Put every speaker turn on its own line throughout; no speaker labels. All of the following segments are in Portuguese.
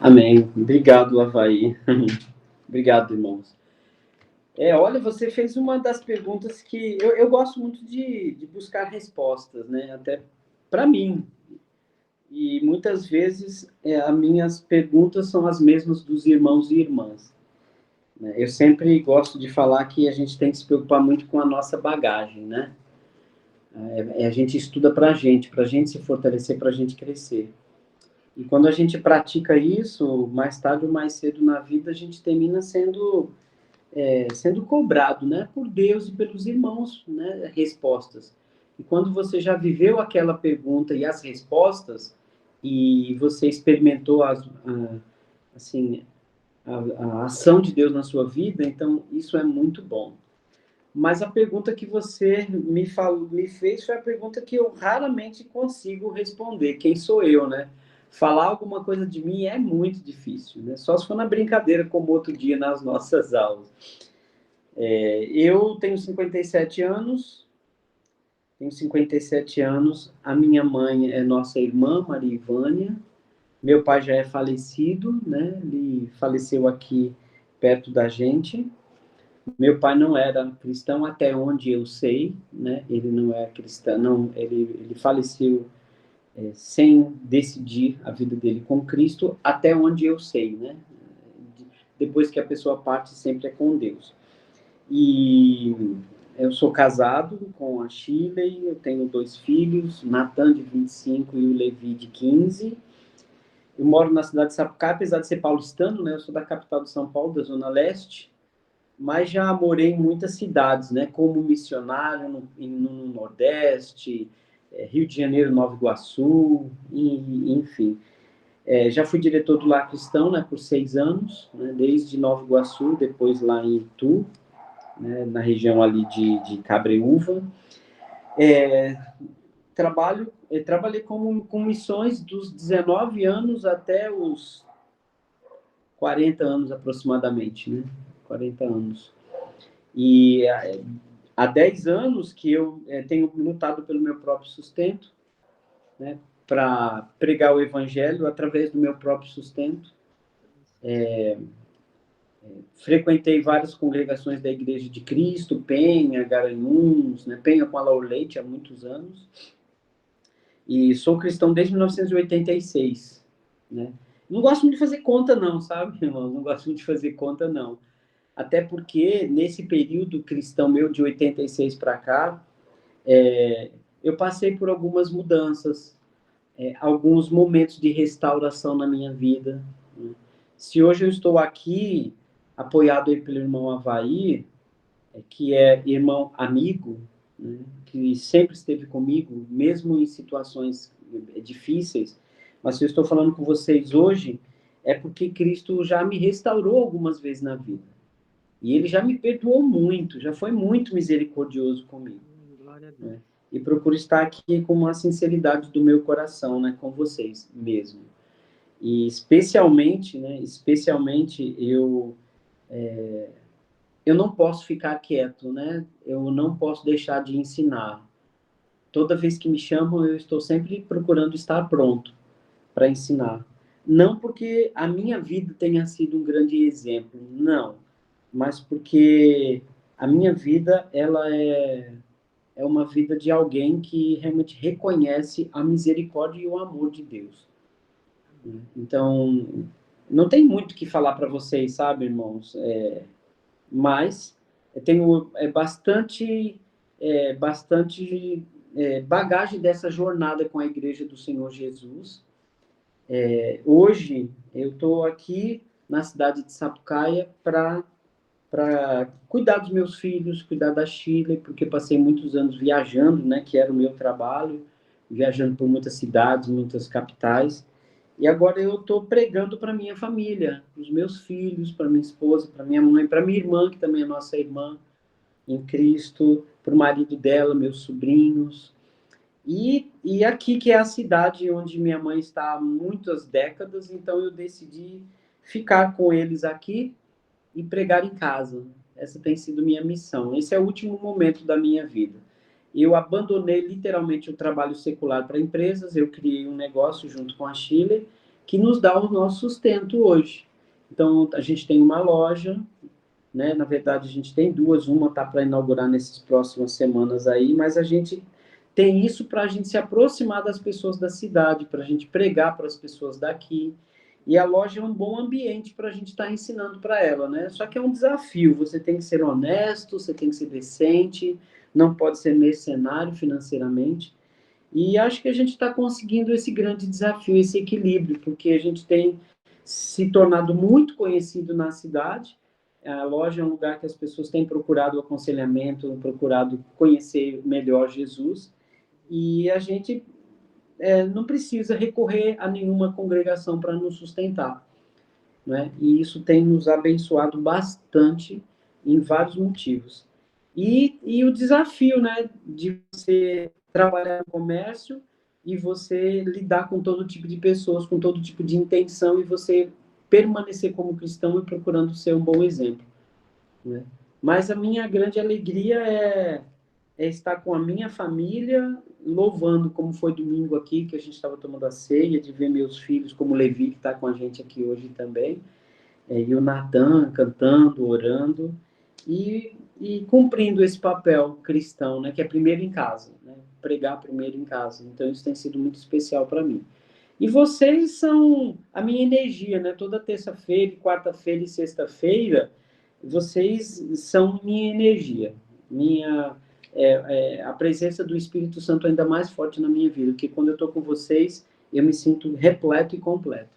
Amém. Obrigado, Avaí. Obrigado, irmãos. Olha, você fez uma das perguntas que eu gosto muito de buscar respostas, né? Até para mim. E muitas vezes as minhas perguntas são as mesmas dos irmãos e irmãs, né? Eu sempre gosto de falar que a gente tem que se preocupar muito com a nossa bagagem, né? A gente estuda para a gente se fortalecer, para a gente crescer. E quando a gente pratica isso, mais tarde ou mais cedo na vida, a gente termina sendo cobrado, né, por Deus e pelos irmãos, né, respostas. E quando você já viveu aquela pergunta e as respostas, e você experimentou assim, a ação de Deus na sua vida, então isso é muito bom. Mas a pergunta que você me fez foi a pergunta que eu raramente consigo responder. Quem sou eu, né? Falar alguma coisa de mim é muito difícil, né? Só se for na brincadeira, como outro dia nas nossas aulas. Eu tenho 57 anos, a minha mãe é nossa irmã, Maria Ivânia, meu pai já é falecido, né? Ele faleceu aqui perto da gente. Meu pai não era cristão até onde eu sei, né? Ele não é cristão, não, ele faleceu sem decidir a vida dele com Cristo, até onde eu sei, né? Depois que a pessoa parte, sempre é com Deus. E eu sou casado com a Shirley, eu tenho 2 filhos, Natan de 25 e o Levi de 15. Eu moro na cidade de Sapucaí, apesar de ser paulistano, né? Eu sou da capital de São Paulo, da Zona Leste, mas já morei em muitas cidades, né? Como missionário no Nordeste, Rio de Janeiro, Nova Iguaçu, enfim. Já fui diretor do Lar Cristão, né? Por 6 anos, né, desde Nova Iguaçu, depois lá em Itu, né, na região ali de Cabreúva. Trabalhei com missões dos 19 anos até os 40 anos aproximadamente, né? 40 anos. E há 10 anos que eu tenho lutado pelo meu próprio sustento, né? Para pregar o evangelho através do meu próprio sustento. Frequentei várias congregações da Igreja de Cristo, Penha, Garanhuns, né? Penha com a Laura Leite há muitos anos. E sou cristão desde 1986, né? Não gosto muito de fazer conta não, sabe, irmão? Não gosto muito de fazer conta não. Até porque nesse período cristão meu de 86 para cá, eu passei por algumas mudanças, alguns momentos de restauração na minha vida, né? Se hoje eu estou aqui apoiado aí pelo irmão Avaí, que é irmão amigo, né, que sempre esteve comigo, mesmo em situações difíceis, mas se eu estou falando com vocês hoje, é porque Cristo já me restaurou algumas vezes na vida. E ele já me perdoou muito, já foi muito misericordioso comigo.
Glória a Deus.
Né? E procuro estar aqui com uma sinceridade do meu coração, né, com vocês mesmo. E especialmente, né, eu não posso ficar quieto, né? Eu não posso deixar de ensinar. Toda vez que me chamam, eu estou sempre procurando estar pronto para ensinar. Não porque a minha vida tenha sido um grande exemplo, não, mas porque a minha vida é uma vida de alguém que realmente reconhece a misericórdia e o amor de Deus. Então, não tem muito o que falar para vocês, sabe, irmãos? Mas eu tenho bastante bagagem dessa jornada com a Igreja do Senhor Jesus. Hoje eu estou aqui na cidade de Sapucaia para cuidar dos meus filhos, cuidar da Chile, porque passei muitos anos viajando, né, que era o meu trabalho, viajando por muitas cidades, muitas capitais. E agora eu estou pregando para minha família, para os meus filhos, para minha esposa, para minha mãe, para minha irmã, que também é nossa irmã em Cristo, para o marido dela, meus sobrinhos. E aqui, que é a cidade onde minha mãe está há muitas décadas, então eu decidi ficar com eles aqui e pregar em casa. Essa tem sido minha missão. Esse é o último momento da minha vida. Eu abandonei literalmente o trabalho secular para empresas, eu criei um negócio junto com a Chile, que nos dá o nosso sustento hoje. Então, a gente tem uma loja, né? Na verdade, a gente tem duas, uma está para inaugurar nessas próximas semanas aí, mas a gente tem isso para a gente se aproximar das pessoas da cidade, para a gente pregar para as pessoas daqui. E a loja é um bom ambiente para a gente estar ensinando para ela, né? Só que é um desafio, você tem que ser honesto, você tem que ser decente, não pode ser mercenário financeiramente. E acho que a gente está conseguindo esse grande desafio, esse equilíbrio, porque a gente tem se tornado muito conhecido na cidade. A loja é um lugar que as pessoas têm procurado aconselhamento, procurado conhecer melhor Jesus, e a gente não precisa recorrer a nenhuma congregação para nos sustentar, né? E isso tem nos abençoado bastante em vários motivos. E o desafio, né, de você trabalhar no comércio e você lidar com todo tipo de pessoas, com todo tipo de intenção, e você permanecer como cristão e procurando ser um bom exemplo, né? Mas a minha grande alegria é estar com a minha família, louvando, como foi domingo aqui, que a gente estava tomando a ceia, de ver meus filhos, como o Levi, que está com a gente aqui hoje também, e o Natan cantando, orando, e cumprindo esse papel cristão, né, que é primeiro em casa, né, pregar primeiro em casa. Então, isso tem sido muito especial para mim. E vocês são a minha energia, né? Toda terça-feira, quarta-feira e sexta-feira, vocês são minha energia, minha a presença do Espírito Santo ainda mais forte na minha vida, porque quando eu estou com vocês, eu me sinto repleto e completo.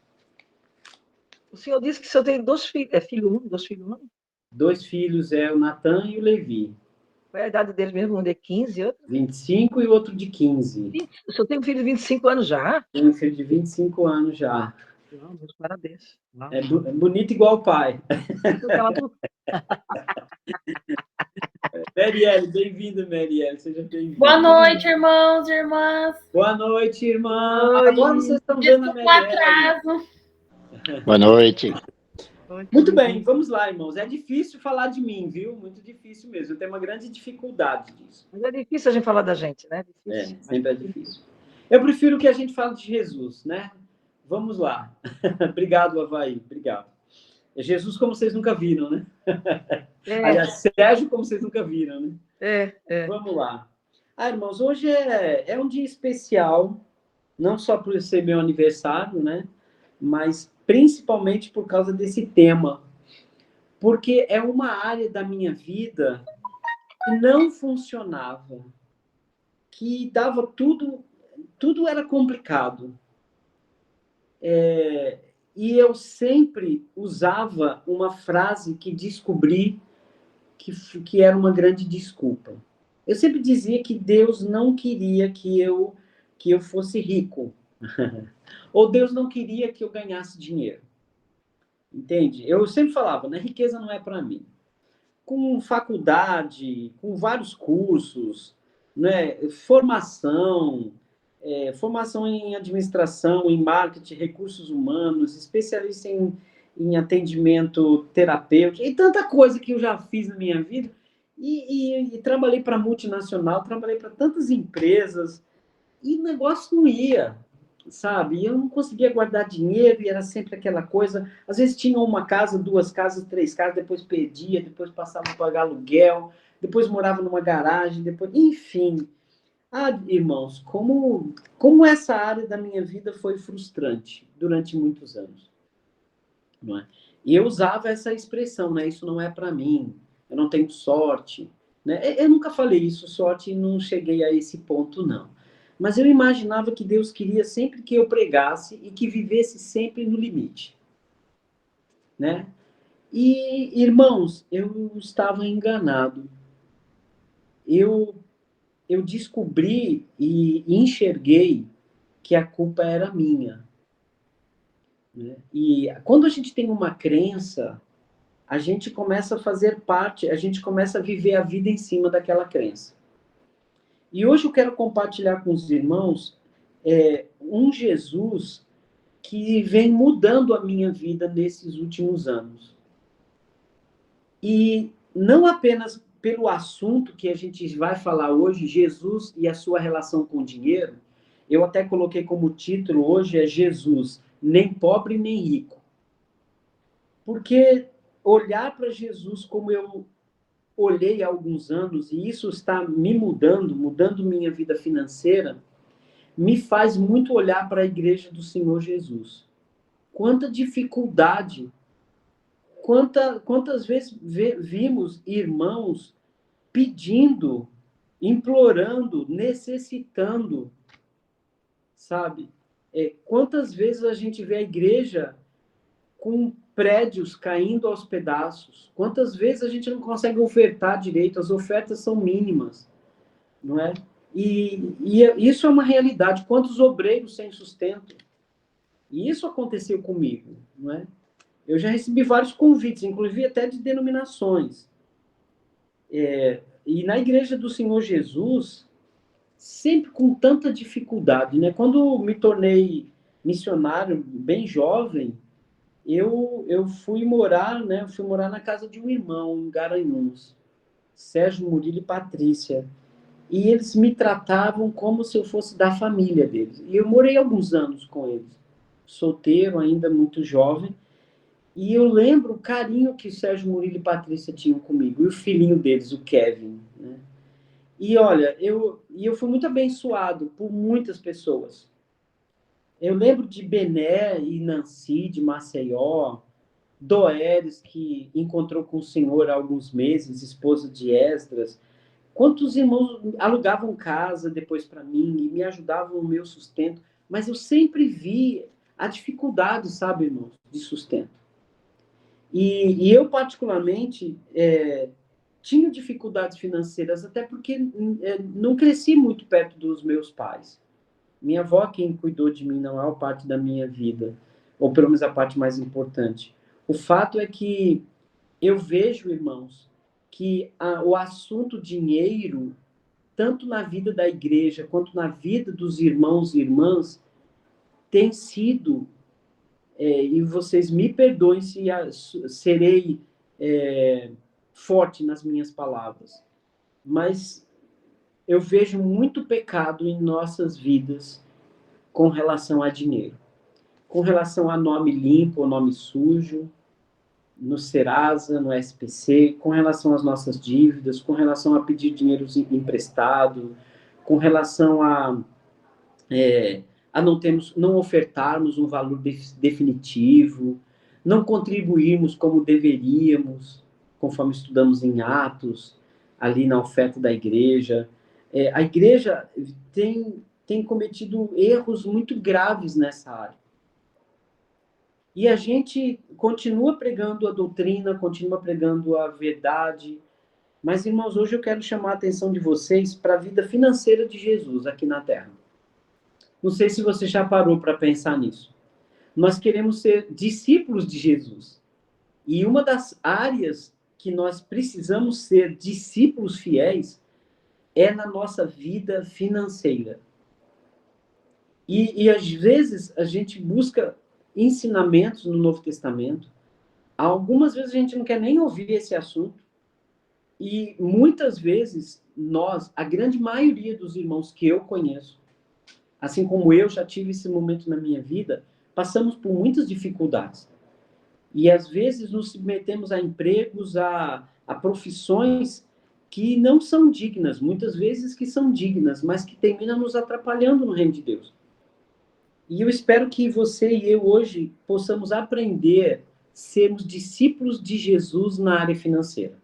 O senhor disse que o senhor tem dois filhos, filho único, dois filhos únicos?
Dois filhos, o Natan e o Levi.
Qual é a idade deles mesmo? Um de 15 e outro?
25 e outro de 15.
O senhor tem um filho de 25 anos já?
Tenho um filho de 25 anos já.
Não, meus parabéns. Não.
É bonito igual o pai. Marielle, bem-vinda, Marielle. Seja bem-vinda.
Boa noite, irmãos e irmãs.
Boa noite, irmã.
Oi.
Agora vocês estão vendo a
Desculpa o
Marielle.
atraso.
Boa noite.
Muito bem, vamos lá, irmãos. É difícil falar de mim, viu? Muito difícil mesmo. Eu tenho uma grande dificuldade disso.
Mas é difícil a gente falar da gente, né? Difícil.
Sempre é difícil. Eu prefiro que a gente fale de Jesus, né? Vamos lá. Obrigado, Avaí. Obrigado. É Jesus como vocês nunca viram, né? Aliás, Sérgio como vocês nunca viram, né? Vamos lá. Irmãos, hoje é um dia especial, não só por ser meu aniversário, né? Mas principalmente por causa desse tema. Porque é uma área da minha vida que não funcionava, que dava tudo era complicado. E eu sempre usava uma frase que descobri que era uma grande desculpa. Eu sempre dizia que Deus não queria que eu fosse rico. Ou Deus não queria que eu ganhasse dinheiro. Entende? Eu sempre falava, né? Riqueza não é para mim. Com faculdade, com vários cursos, né? Formação em administração, em marketing, recursos humanos, especialista em atendimento terapêutico, e tanta coisa que eu já fiz na minha vida, e trabalhei para multinacional, trabalhei para tantas empresas, e o negócio não ia, sabe? Eu não conseguia guardar dinheiro, e era sempre aquela coisa, às vezes tinha uma casa, duas casas, três casas, depois perdia, depois passava a pagar aluguel, depois morava numa garagem, depois, enfim. Irmãos, como essa área da minha vida foi frustrante durante muitos anos, não é? E eu usava essa expressão, né? Isso não é para mim, eu não tenho sorte, né? Eu nunca falei isso, sorte, e não cheguei a esse ponto, não. Mas eu imaginava que Deus queria sempre que eu pregasse e que vivesse sempre no limite, né? E, irmãos, eu estava enganado. Eu descobri e enxerguei que a culpa era minha, né? E quando a gente tem uma crença, a gente começa a fazer parte, a gente começa a viver a vida em cima daquela crença. E hoje eu quero compartilhar com os irmãos um Jesus que vem mudando a minha vida nesses últimos anos. E não apenas pelo assunto que a gente vai falar hoje, Jesus e a sua relação com o dinheiro. Eu até coloquei como título hoje Jesus, nem pobre, nem rico. Porque olhar para Jesus como eu olhei há alguns anos, e isso está me mudando minha vida financeira, me faz muito olhar para a igreja do Senhor Jesus. Quanta dificuldade, quantas vezes vimos irmãos pedindo, implorando, necessitando, sabe? Quantas vezes a gente vê a igreja com prédios caindo aos pedaços? Quantas vezes a gente não consegue ofertar direito? As ofertas são mínimas, não é? E isso é uma realidade. Quantos obreiros sem sustento? E isso aconteceu comigo, não é? Eu já recebi vários convites, inclusive até de denominações. E na igreja do Senhor Jesus, sempre com tanta dificuldade, né? Quando me tornei missionário bem jovem, eu fui morar, né? Eu fui morar na casa de um irmão em Garanhuns, Sérgio Murilo e Patrícia. E eles me tratavam como se eu fosse da família deles. E eu morei alguns anos com eles, solteiro, ainda muito jovem. E eu lembro o carinho que o Sérgio Murilo e Patrícia tinham comigo, e o filhinho deles, o Kevin, né? E olha, eu fui muito abençoado por muitas pessoas. Eu lembro de Bené e Nancy, de Maceió, Doeres, que encontrou com o Senhor há alguns meses, esposa de Esdras. Quantos irmãos alugavam casa depois para mim e me ajudavam no meu sustento, mas eu sempre vi a dificuldade, sabe, irmãos, de sustento. E eu, particularmente, tinha dificuldades financeiras, até porque não cresci muito perto dos meus pais. Minha avó, quem cuidou de mim, não é uma parte da minha vida, ou pelo menos a parte mais importante. O fato é que eu vejo, irmãos, que o assunto dinheiro, tanto na vida da igreja quanto na vida dos irmãos e irmãs, tem sido, e vocês me perdoem se serei forte nas minhas palavras, mas eu vejo muito pecado em nossas vidas com relação a dinheiro, com relação a nome limpo ou nome sujo, no Serasa, no SPC, com relação às nossas dívidas, com relação a pedir dinheiro emprestado, com relação a não ofertarmos um valor definitivo, não contribuirmos como deveríamos, conforme estudamos em Atos, ali na oferta da igreja. A igreja tem cometido erros muito graves nessa área. E a gente continua pregando a doutrina, continua pregando a verdade. Mas, irmãos, hoje eu quero chamar a atenção de vocês para a vida financeira de Jesus aqui na Terra. Não sei se você já parou para pensar nisso. Nós queremos ser discípulos de Jesus. E uma das áreas que nós precisamos ser discípulos fiéis é na nossa vida financeira. E às vezes a gente busca ensinamentos no Novo Testamento. Algumas vezes a gente não quer nem ouvir esse assunto. E muitas vezes nós, a grande maioria dos irmãos que eu conheço, assim como eu já tive esse momento na minha vida, passamos por muitas dificuldades. E às vezes nos submetemos a empregos, a profissões que não são dignas, muitas vezes que são dignas, mas que terminam nos atrapalhando no reino de Deus. E eu espero que você e eu hoje possamos aprender, sermos discípulos de Jesus na área financeira.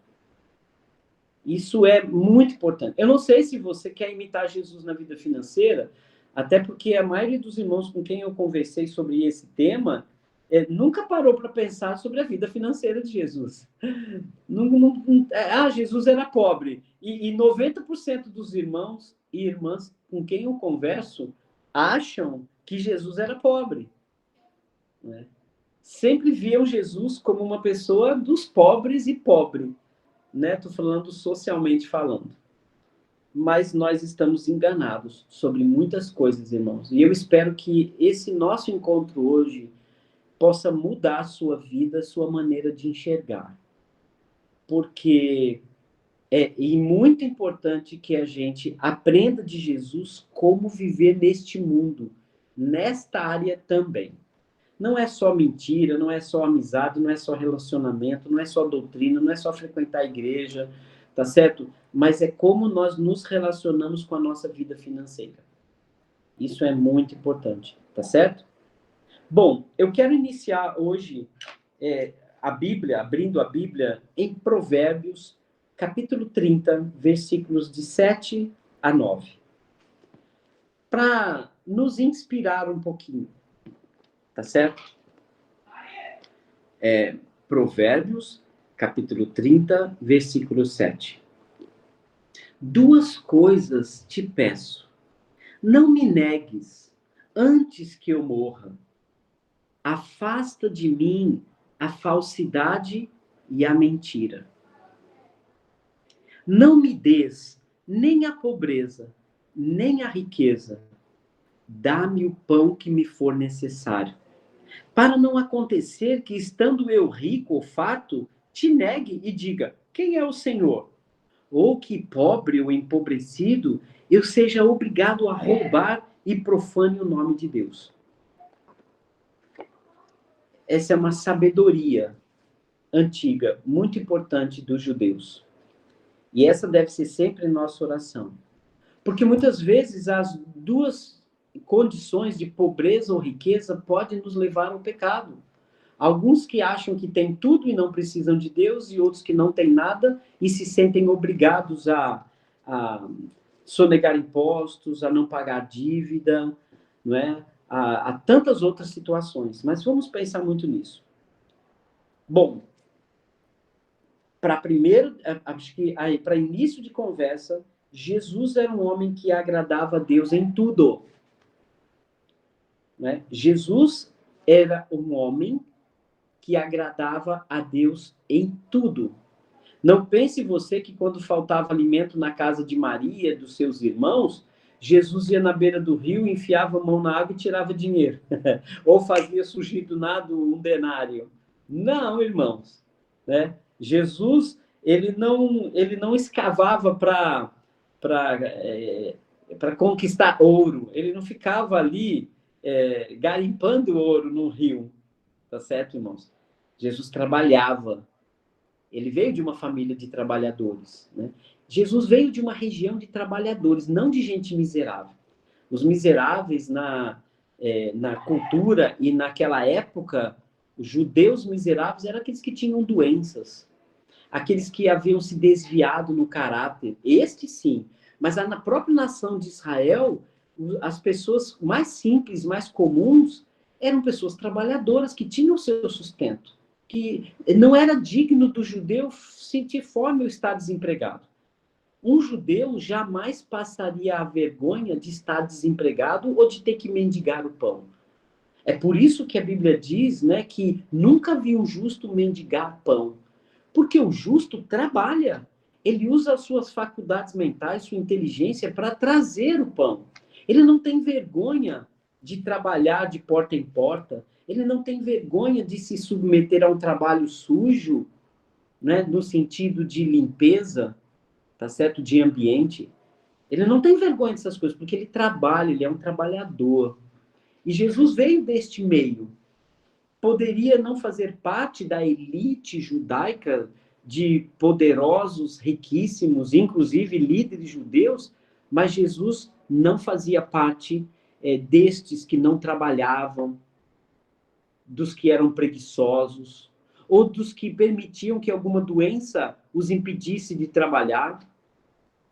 Isso é muito importante. Eu não sei se você quer imitar Jesus na vida financeira, até porque a maioria dos irmãos com quem eu conversei sobre esse tema nunca parou para pensar sobre a vida financeira de Jesus. Jesus era pobre. E 90% dos irmãos e irmãs com quem eu converso acham que Jesus era pobre. Né? Sempre viam Jesus como uma pessoa dos pobres e pobre. Né? Estou falando socialmente falando. Mas nós estamos enganados sobre muitas coisas, irmãos. E eu espero que esse nosso encontro hoje possa mudar a sua vida, a sua maneira de enxergar. Porque é muito importante que a gente aprenda de Jesus como viver neste mundo, nesta área também. não é só mentira, não é só amizade, não é só relacionamento, não é só doutrina, não é só frequentar a igreja, tá certo? Mas é como nós nos relacionamos com a nossa vida financeira. Isso é muito importante, tá certo? Bom, eu quero iniciar hoje a Bíblia, abrindo a Bíblia em Provérbios, capítulo 30, versículos de 7 a 9. Para nos inspirar um pouquinho, tá certo? Provérbios, capítulo 30, versículo 7. Duas coisas te peço. Não me negues antes que eu morra. Afasta de mim a falsidade e a mentira. Não me des nem a pobreza, nem a riqueza. Dá-me o pão que me for necessário. Para não acontecer que, estando eu rico ou farto, te negue e diga, quem é o Senhor? Ou que, pobre ou empobrecido, eu seja obrigado a roubar e profane o nome de Deus. Essa é uma sabedoria antiga, muito importante dos judeus. E essa deve ser sempre nossa oração. Porque muitas vezes as duas condições de pobreza ou riqueza podem nos levar ao pecado. Alguns que acham que têm tudo e não precisam de Deus, e outros que não têm nada e se sentem obrigados a sonegar impostos, a não pagar dívida, não é? A tantas outras situações. Mas vamos pensar muito nisso. Bom, acho que para início de conversa, Jesus era um homem que agradava a Deus em tudo. Né? Jesus era um homem que agradava a Deus em tudo. Não pense você que quando faltava alimento na casa de Maria, dos seus irmãos, Jesus ia na beira do rio, enfiava a mão na água e tirava dinheiro. Ou fazia surgir do nada um denário. Não, irmãos. Né? Jesus, ele não escavava para conquistar ouro. Ele não ficava ali garimpando ouro no rio. Tá certo, irmãos? Jesus trabalhava. Ele veio de uma família de trabalhadores. Né? Jesus veio de uma região de trabalhadores, não de gente miserável. Os miseráveis na cultura e naquela época, os judeus miseráveis eram aqueles que tinham doenças, aqueles que haviam se desviado no caráter. Este sim. Mas na própria nação de Israel, as pessoas mais simples, mais comuns, eram pessoas trabalhadoras que tinham seu sustento. Que não era digno do judeu sentir fome ou estar desempregado. Um judeu jamais passaria a vergonha de estar desempregado ou de ter que mendigar o pão. É por isso que a Bíblia diz, né, que nunca vi um justo mendigar pão. Porque o justo trabalha. Ele usa as suas faculdades mentais, sua inteligência para trazer o pão. Ele não tem vergonha de trabalhar de porta em porta. Ele não tem vergonha de se submeter a um trabalho sujo, né, no sentido de limpeza, tá certo? De ambiente. Ele não tem vergonha dessas coisas, porque ele trabalha, ele é um trabalhador. E Jesus veio deste meio. Poderia não fazer parte da elite judaica de poderosos, riquíssimos, inclusive líderes judeus, mas Jesus não fazia parte destes que não trabalhavam, dos que eram preguiçosos, ou dos que permitiam que alguma doença os impedisse de trabalhar.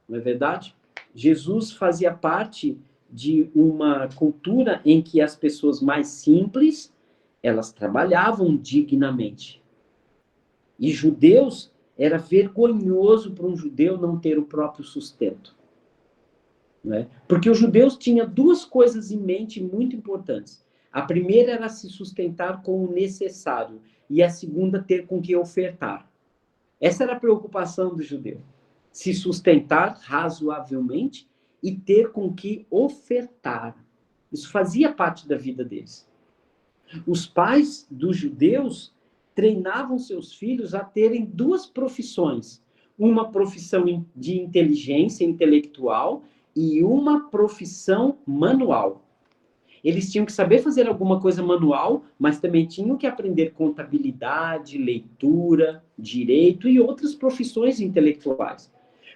Não é verdade? Jesus fazia parte de uma cultura em que as pessoas mais simples, elas trabalhavam dignamente. E judeus, era vergonhoso para um judeu não ter o próprio sustento. Né? Porque os judeus tinham duas coisas em mente muito importantes. A primeira era se sustentar com o necessário, e a segunda, ter com que ofertar. Essa era a preocupação do judeu. Se sustentar razoavelmente e ter com que ofertar. Isso fazia parte da vida deles. Os pais dos judeus treinavam seus filhos a terem duas profissões. Uma profissão de inteligência intelectual e uma profissão manual. Eles tinham que saber fazer alguma coisa manual, mas também tinham que aprender contabilidade, leitura, direito e outras profissões intelectuais.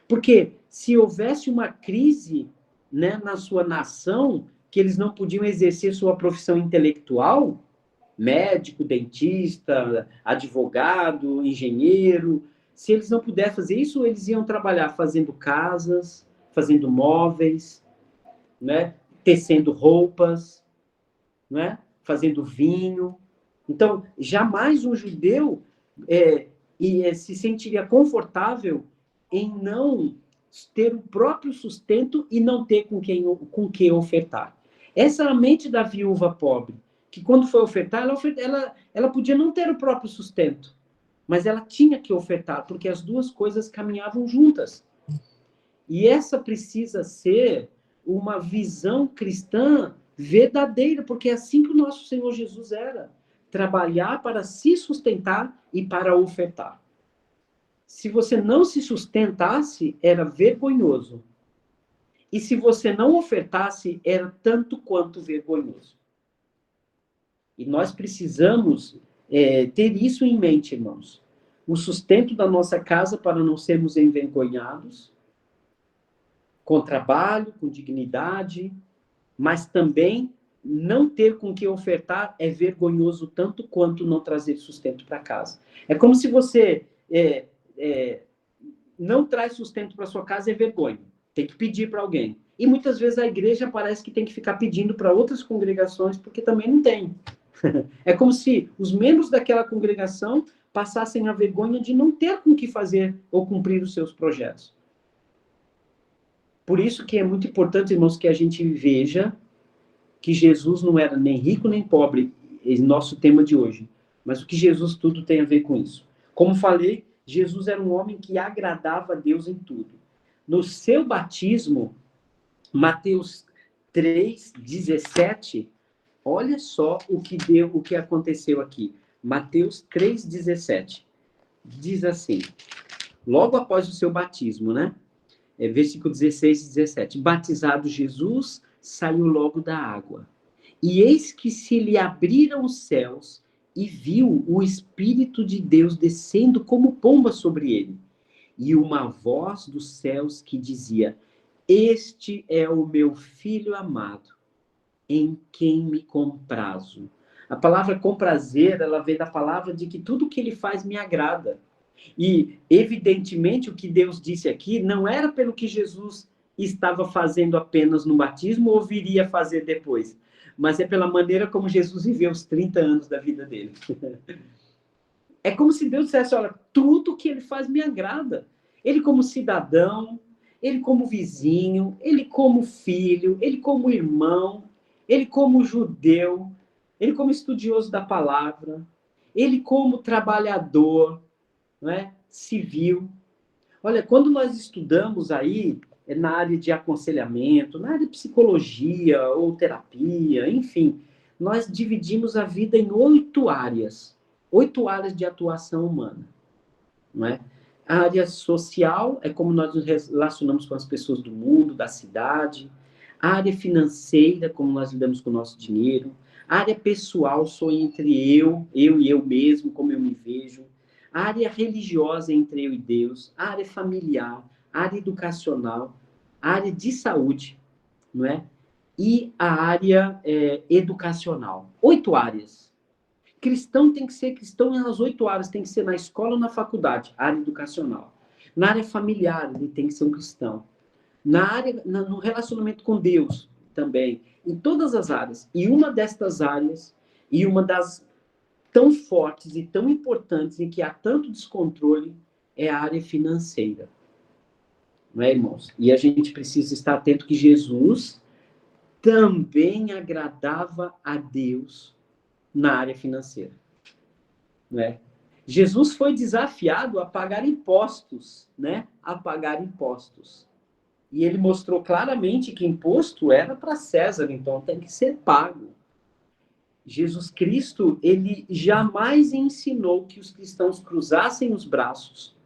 Porque se houvesse uma crise, né, na sua nação, que eles não podiam exercer sua profissão intelectual, médico, dentista, advogado, engenheiro, se eles não pudessem fazer isso, eles iam trabalhar fazendo casas, fazendo móveis, né, tecendo roupas, né, fazendo vinho. Então, jamais um judeu se sentiria confortável em não ter o próprio sustento e não ter com que ofertar. Essa é a mente da viúva pobre, que quando foi ofertar, ela podia não ter o próprio sustento, mas ela tinha que ofertar, porque as duas coisas caminhavam juntas. E essa precisa ser uma visão cristã verdadeira, porque é assim que o nosso Senhor Jesus era. Trabalhar para se sustentar e para ofertar. Se você não se sustentasse, era vergonhoso. E se você não ofertasse, era tanto quanto vergonhoso. E nós precisamos ter isso em mente, irmãos. O sustento da nossa casa para não sermos envergonhados, com trabalho, com dignidade, mas também não ter com que ofertar é vergonhoso tanto quanto não trazer sustento para casa. É como se você não traz sustento para sua casa, é vergonha. Tem que pedir para alguém. E muitas vezes a igreja parece que tem que ficar pedindo para outras congregações, porque também não tem. É como se os membros daquela congregação passassem a vergonha de não ter com que fazer ou cumprir os seus projetos. Por isso que é muito importante, irmãos, que a gente veja que Jesus não era nem rico nem pobre, esse nosso tema de hoje. Mas o que Jesus tudo tem a ver com isso. Como falei, Jesus era um homem que agradava a Deus em tudo. No seu batismo, Mateus 3:17, olha só o que aconteceu aqui. Mateus 3:17. Diz assim, logo após o seu batismo, né? Versículo 16 e 17. Batizado Jesus, saiu logo da água. E eis que se lhe abriram os céus e viu o Espírito de Deus descendo como pomba sobre ele. E uma voz dos céus que dizia, este é o meu filho amado, em quem me comprazo. A palavra comprazer, ela vem da palavra de que tudo que ele faz me agrada. E, evidentemente, o que Deus disse aqui não era pelo que Jesus estava fazendo apenas no batismo ou viria fazer depois, mas é pela maneira como Jesus viveu os 30 anos da vida dele. É como se Deus dissesse, olha, tudo que ele faz me agrada. Ele como cidadão, ele como vizinho, ele como filho, ele como irmão, ele como judeu, ele como estudioso da palavra, ele como trabalhador, não é? Civil. Olha, quando nós estudamos aí na área de aconselhamento, na área de psicologia ou terapia, enfim, nós dividimos a vida em 8 áreas de atuação humana, não é? A área social é como nós nos relacionamos com as pessoas do mundo, da cidade. A área financeira, como nós lidamos com o nosso dinheiro. A área pessoal, sou entre eu e eu mesmo, como eu me vejo. A área religiosa entre eu e Deus, a área familiar, a área educacional, a área de saúde, não é? E a área educacional. 8 áreas. Cristão tem que ser cristão nas 8 áreas, tem que ser na escola ou na faculdade, área educacional. Na área familiar, ele tem que ser um cristão. No relacionamento com Deus, também. Em todas as áreas. E uma destas áreas, e uma das tão fortes e tão importantes em que há tanto descontrole é a área financeira. Não é, irmãos? E a gente precisa estar atento que Jesus também agradava a Deus na área financeira. Não é? Jesus foi desafiado a pagar impostos, né? A pagar impostos. E ele mostrou claramente que imposto era para César, então tem que ser pago. Jesus Cristo, ele jamais ensinou que os cristãos cruzassem os braços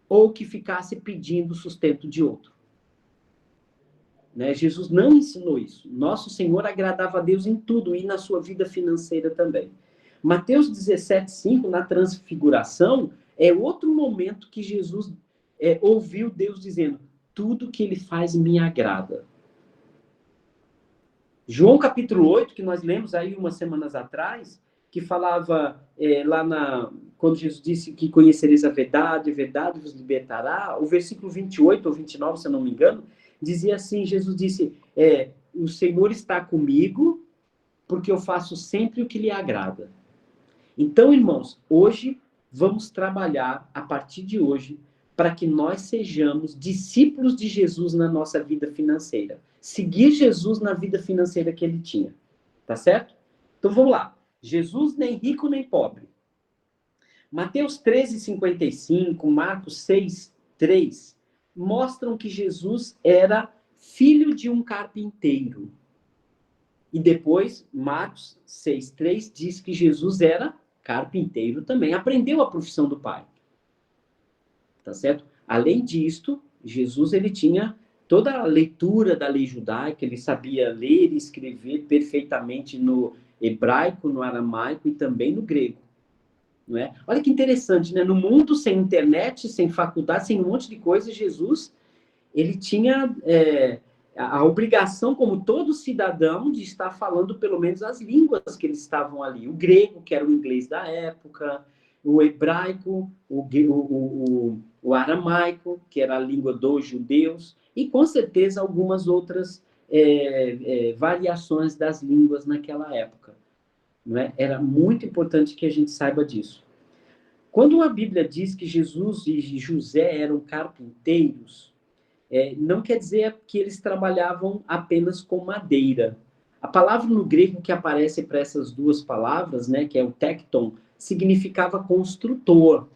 ou que ficassem pedindo sustento de outro. né? Jesus não ensinou isso. Nosso Senhor agradava a Deus em tudo e na sua vida financeira também. Mateus 17:5, na transfiguração, é outro momento que Jesus ouviu Deus dizendo: tudo que ele faz me agrada. João capítulo 8, que nós lemos aí umas semanas atrás, que falava quando Jesus disse que conhecereis a verdade vos libertará, o versículo 28 ou 29, se eu não me engano, dizia assim, Jesus disse, o Senhor está comigo, porque eu faço sempre o que lhe agrada. Então, irmãos, hoje vamos trabalhar, a partir de hoje, para que nós sejamos discípulos de Jesus na nossa vida financeira. Seguir Jesus na vida financeira que ele tinha. Tá certo? Então, vamos lá. Jesus nem rico nem pobre. Mateus 13:55, Marcos 6:3, mostram que Jesus era filho de um carpinteiro. E depois, Marcos 6:3 diz que Jesus era carpinteiro também. Aprendeu a profissão do pai. Tá certo? Além disto, Jesus ele tinha toda a leitura da lei judaica, ele sabia ler e escrever perfeitamente no hebraico, no aramaico e também no grego. Não é? Olha que interessante, né? No mundo sem internet, sem faculdade, sem um monte de coisa, Jesus ele tinha a obrigação, como todo cidadão, de estar falando pelo menos as línguas que eles estavam ali. O grego, que era o inglês da época, o hebraico, o aramaico, que era a língua dos judeus, e com certeza algumas outras variações das línguas naquela época. Não é? Era muito importante que a gente saiba disso. Quando a Bíblia diz que Jesus e José eram carpinteiros, não quer dizer que eles trabalhavam apenas com madeira. A palavra no grego que aparece para essas duas palavras, né, que é o tecton, significava construtor.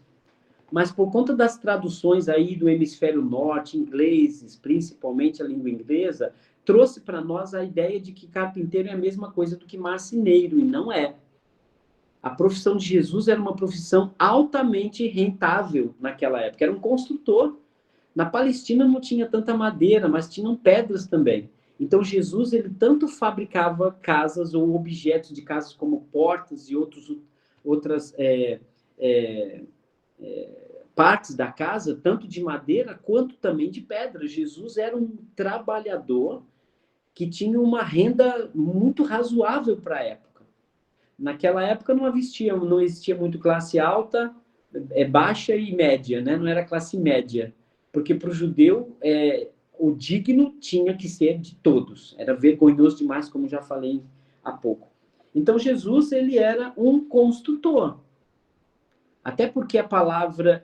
Mas por conta das traduções aí do hemisfério norte, ingleses, principalmente a língua inglesa, trouxe para nós a ideia de que carpinteiro é a mesma coisa do que marceneiro, e não é. A profissão de Jesus era uma profissão altamente rentável naquela época, era um construtor. Na Palestina não tinha tanta madeira, mas tinham pedras também. Então Jesus ele tanto fabricava casas ou objetos de casas como portas e outras partes da casa, tanto de madeira quanto também de pedra. Jesus era um trabalhador que tinha uma renda muito razoável para a época. Naquela época não existia muito classe alta, baixa e média, né? Não era classe média. Porque para o judeu, o digno tinha que ser de todos. Era vergonhoso demais, como já falei há pouco. Então, Jesus, ele era um construtor. Até porque a palavra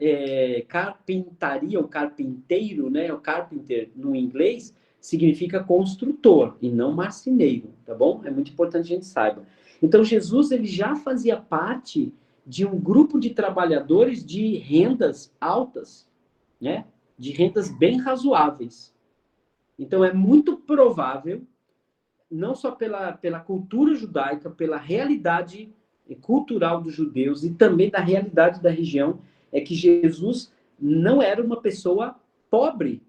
carpintaria, ou carpinteiro, né? O carpenter, no inglês, significa construtor, e não marceneiro, tá bom? É muito importante a gente saiba. Então, Jesus, ele já fazia parte de um grupo de trabalhadores de rendas altas, né? De rendas bem razoáveis. Então, é muito provável, não só pela cultura judaica, pela realidade cultural dos judeus e também da realidade da região, é que Jesus não era uma pessoa pobre.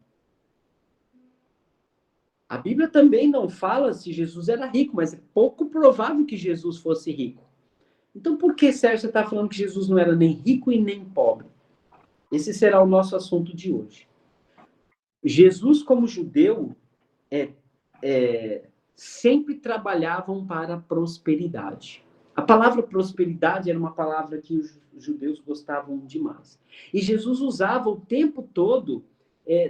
A Bíblia também não fala se Jesus era rico, mas é pouco provável que Jesus fosse rico. Então, por que, Sérgio, você está falando que Jesus não era nem rico e nem pobre? Esse será o nosso assunto de hoje. Jesus, como judeu, sempre trabalhavam para a prosperidade. A palavra prosperidade era uma palavra que os judeus gostavam demais. E Jesus usava o tempo todo,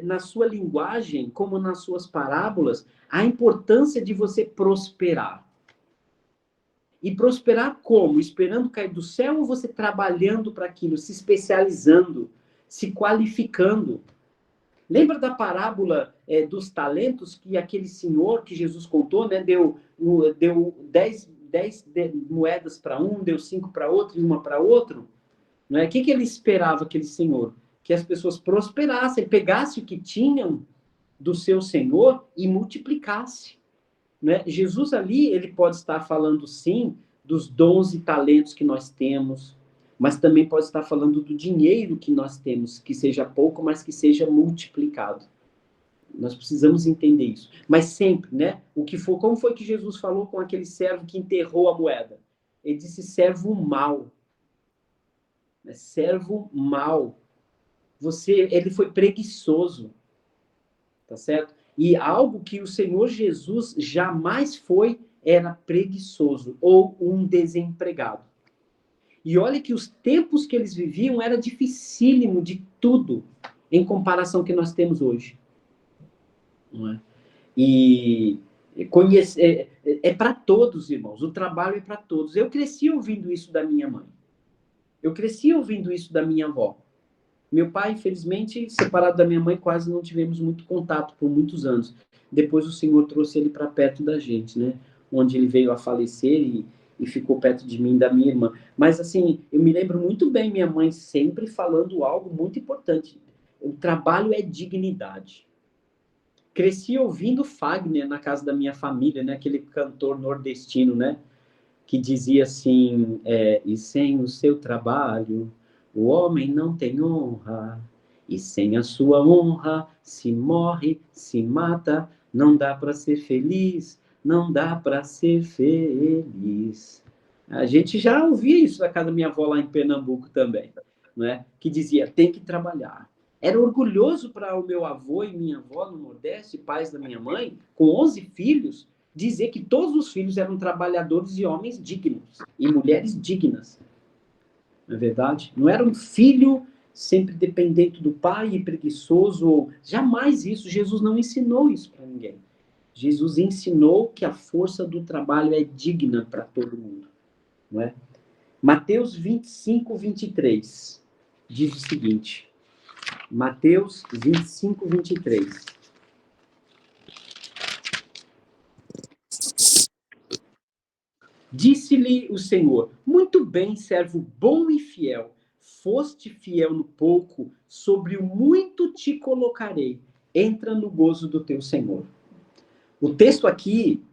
na sua linguagem, como nas suas parábolas, a importância de você prosperar. E prosperar como? Esperando cair do céu ou você trabalhando para aquilo, se especializando, se qualificando? Lembra da parábola dos talentos que aquele senhor que Jesus contou, né, deu 10 moedas para um, deu 5 para outro e 1 para outro? Não é? O que ele esperava, aquele senhor? Que as pessoas prosperassem, pegassem o que tinham do seu senhor e multiplicassem. Né? Jesus ali, ele pode estar falando, sim, dos dons e talentos que nós temos, mas também pode estar falando do dinheiro que nós temos, que seja pouco, mas que seja multiplicado. Nós precisamos entender isso. Mas sempre, né? Como foi que Jesus falou com aquele servo que enterrou a moeda? Ele disse servo mau. Servo mau. Ele foi preguiçoso. Tá certo? E algo que o Senhor Jesus jamais foi, era preguiçoso ou um desempregado. E olha que os tempos que eles viviam era dificílimo de tudo em comparação que nós temos hoje. Não é? E é para todos, irmãos. O trabalho é para todos. Eu cresci ouvindo isso da minha mãe. Eu cresci ouvindo isso da minha avó. Meu pai, infelizmente, separado da minha mãe, quase não tivemos muito contato por muitos anos. Depois o Senhor trouxe ele para perto da gente, né? Onde ele veio a falecer e ficou perto de mim e da minha irmã. Mas, assim, eu me lembro muito bem minha mãe sempre falando algo muito importante. O trabalho é dignidade. Cresci ouvindo Fagner na casa da minha família, né? Aquele cantor nordestino, né? Que dizia assim, e sem o seu trabalho, o homem não tem honra, e sem a sua honra, se morre, se mata, não dá para ser feliz, não dá para ser feliz. A gente já ouvia isso na casa da minha avó lá em Pernambuco também, né? Que dizia, tem que trabalhar. Era orgulhoso para o meu avô e minha avó no Nordeste, pais da minha mãe, com 11 filhos, dizer que todos os filhos eram trabalhadores e homens dignos, e mulheres dignas. Não é verdade? Não era um filho sempre dependente do pai e preguiçoso. Jamais isso. Jesus não ensinou isso para ninguém. Jesus ensinou que a força do trabalho é digna para todo mundo. Não é? Mateus 25, 23 diz o seguinte. Mateus 25, 23. Disse-lhe o Senhor, muito bem, servo bom e fiel, foste fiel no pouco, sobre o muito te colocarei, entra no gozo do teu Senhor. O texto aqui,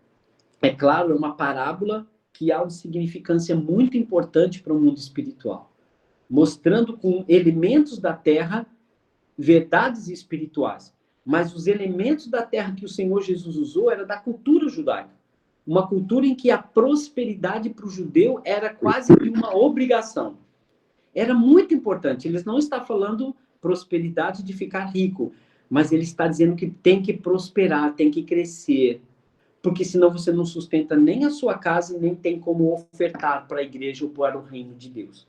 é claro, é uma parábola que há uma significância muito importante para o mundo espiritual, mostrando com elementos da terra verdades espirituais. Mas os elementos da terra que o Senhor Jesus usou era da cultura judaica. Uma cultura em que a prosperidade para o judeu era quase que uma obrigação. Era muito importante. Ele não está falando prosperidade de ficar rico, mas ele está dizendo que tem que prosperar, tem que crescer, porque senão você não sustenta nem a sua casa e nem tem como ofertar para a igreja ou para o reino de Deus.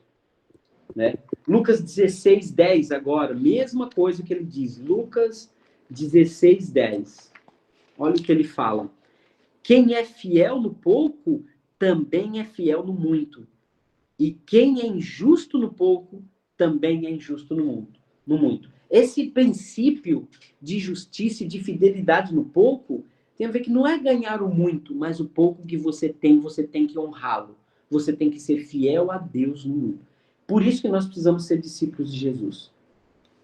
Né? Lucas 16, 10 agora, mesma coisa que ele diz. Lucas 16, 10. Olha o que ele fala. Quem é fiel no pouco, também é fiel no muito. E quem é injusto no pouco, também é injusto no muito. Esse princípio de justiça e de fidelidade no pouco tem a ver que não é ganhar o muito, mas o pouco que você tem que honrá-lo. Você tem que ser fiel a Deus no muito. Por isso que nós precisamos ser discípulos de Jesus.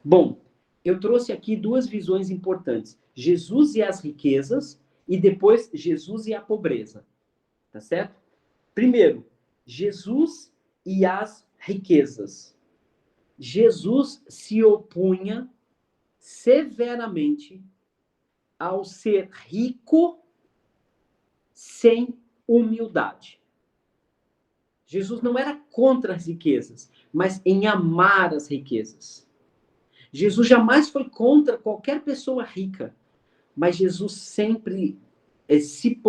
Bom, eu trouxe aqui duas visões importantes. Jesus e as riquezas e depois Jesus e a pobreza. Tá certo? Primeiro, Jesus e as riquezas. Jesus se opunha severamente ao ser rico sem humildade. Jesus não era contra as riquezas, mas em amar as riquezas. Jesus jamais foi contra qualquer pessoa rica, mas Jesus sempre se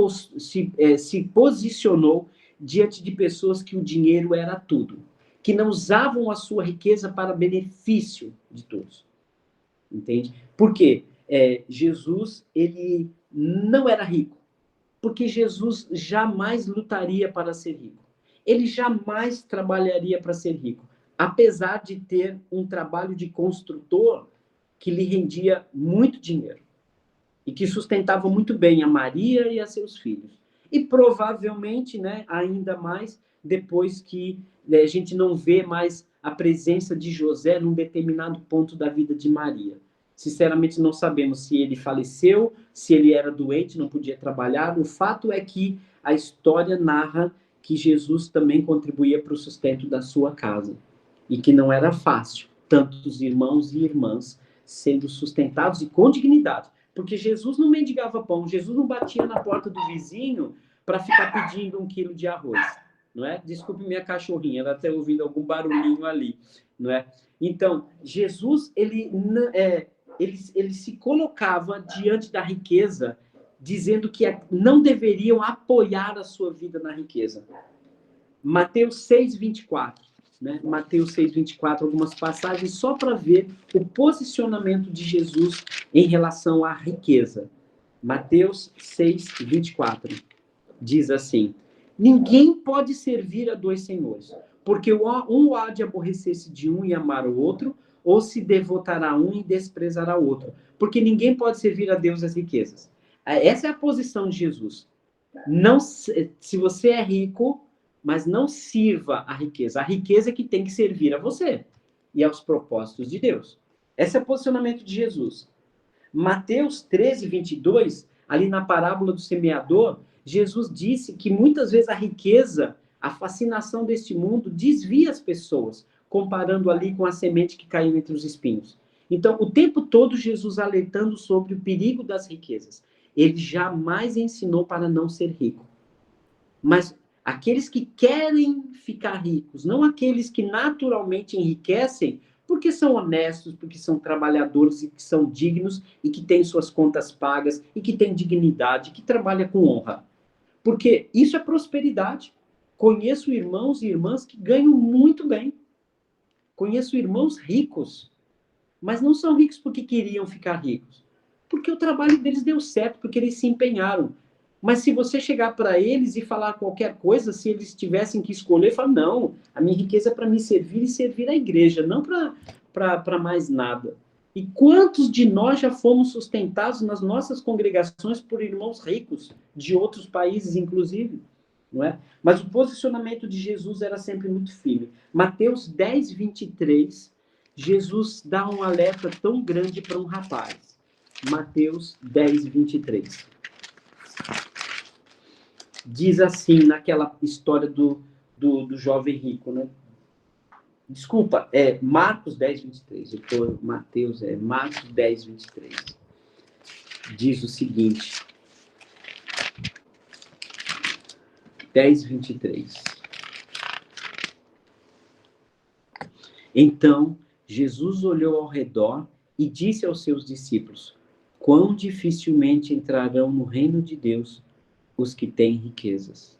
posicionou diante de pessoas que o dinheiro era tudo, que não usavam a sua riqueza para benefício de todos. Entende? Por quê? Jesus, ele não era rico, porque Jesus jamais lutaria para ser rico. Ele jamais trabalharia para ser rico, apesar de ter um trabalho de construtor que lhe rendia muito dinheiro e que sustentava muito bem a Maria e a seus filhos. E provavelmente, né, ainda mais depois que a gente não vê mais a presença de José num determinado ponto da vida de Maria. Sinceramente, não sabemos se ele faleceu, se ele era doente, não podia trabalhar. O fato é que a história narra que Jesus também contribuía para o sustento da sua casa. E que não era fácil, tantos irmãos e irmãs sendo sustentados e com dignidade. Porque Jesus não mendigava pão, Jesus não batia na porta do vizinho para ficar pedindo 1 quilo de arroz, não é? Desculpe minha cachorrinha, ela está ouvindo algum barulhinho ali, não é? Então, Jesus, ele se colocava diante da riqueza, dizendo que não deveriam apoiar a sua vida na riqueza. Mateus 6:24, né? Mateus 6:24, algumas passagens só para ver o posicionamento de Jesus em relação à riqueza. Mateus 6:24 diz assim: ninguém pode servir a 2 senhores, porque um há de aborrecer-se de um e amar o outro, ou se devotará a um e desprezará o outro. Porque ninguém pode servir a Deus as riquezas. Essa é a posição de Jesus. Não, se você é rico, mas não sirva a riqueza. A riqueza é que tem que servir a você e aos propósitos de Deus. Esse é o posicionamento de Jesus. Mateus 13:22, ali na parábola do semeador, Jesus disse que muitas vezes a riqueza, a fascinação deste mundo desvia as pessoas, comparando ali com a semente que caiu entre os espinhos. Então, o tempo todo Jesus alertando sobre o perigo das riquezas. Ele jamais ensinou para não ser rico. Mas aqueles que querem ficar ricos, não aqueles que naturalmente enriquecem, porque são honestos, porque são trabalhadores e que são dignos e que têm suas contas pagas e que têm dignidade, que trabalham com honra. Porque isso é prosperidade. Conheço irmãos e irmãs que ganham muito bem. Conheço irmãos ricos, mas não são ricos porque queriam ficar ricos. Porque o trabalho deles deu certo, porque eles se empenharam. Mas se você chegar para eles e falar qualquer coisa, se eles tivessem que escolher, fala, não, a minha riqueza é para me servir e servir a igreja, não para mais nada. E quantos de nós já fomos sustentados nas nossas congregações por irmãos ricos, de outros países, inclusive, não é? Mas o posicionamento de Jesus era sempre muito firme. Mateus 10:23, Jesus dá um alerta tão grande para um rapaz. Mateus 10:23. Diz assim, naquela história do jovem rico, né? Desculpa, é Marcos 10:23. Mateus, Marcos 10:23. Diz o seguinte. 10:23. Então, Jesus olhou ao redor e disse aos seus discípulos: quão dificilmente entrarão no reino de Deus os que têm riquezas.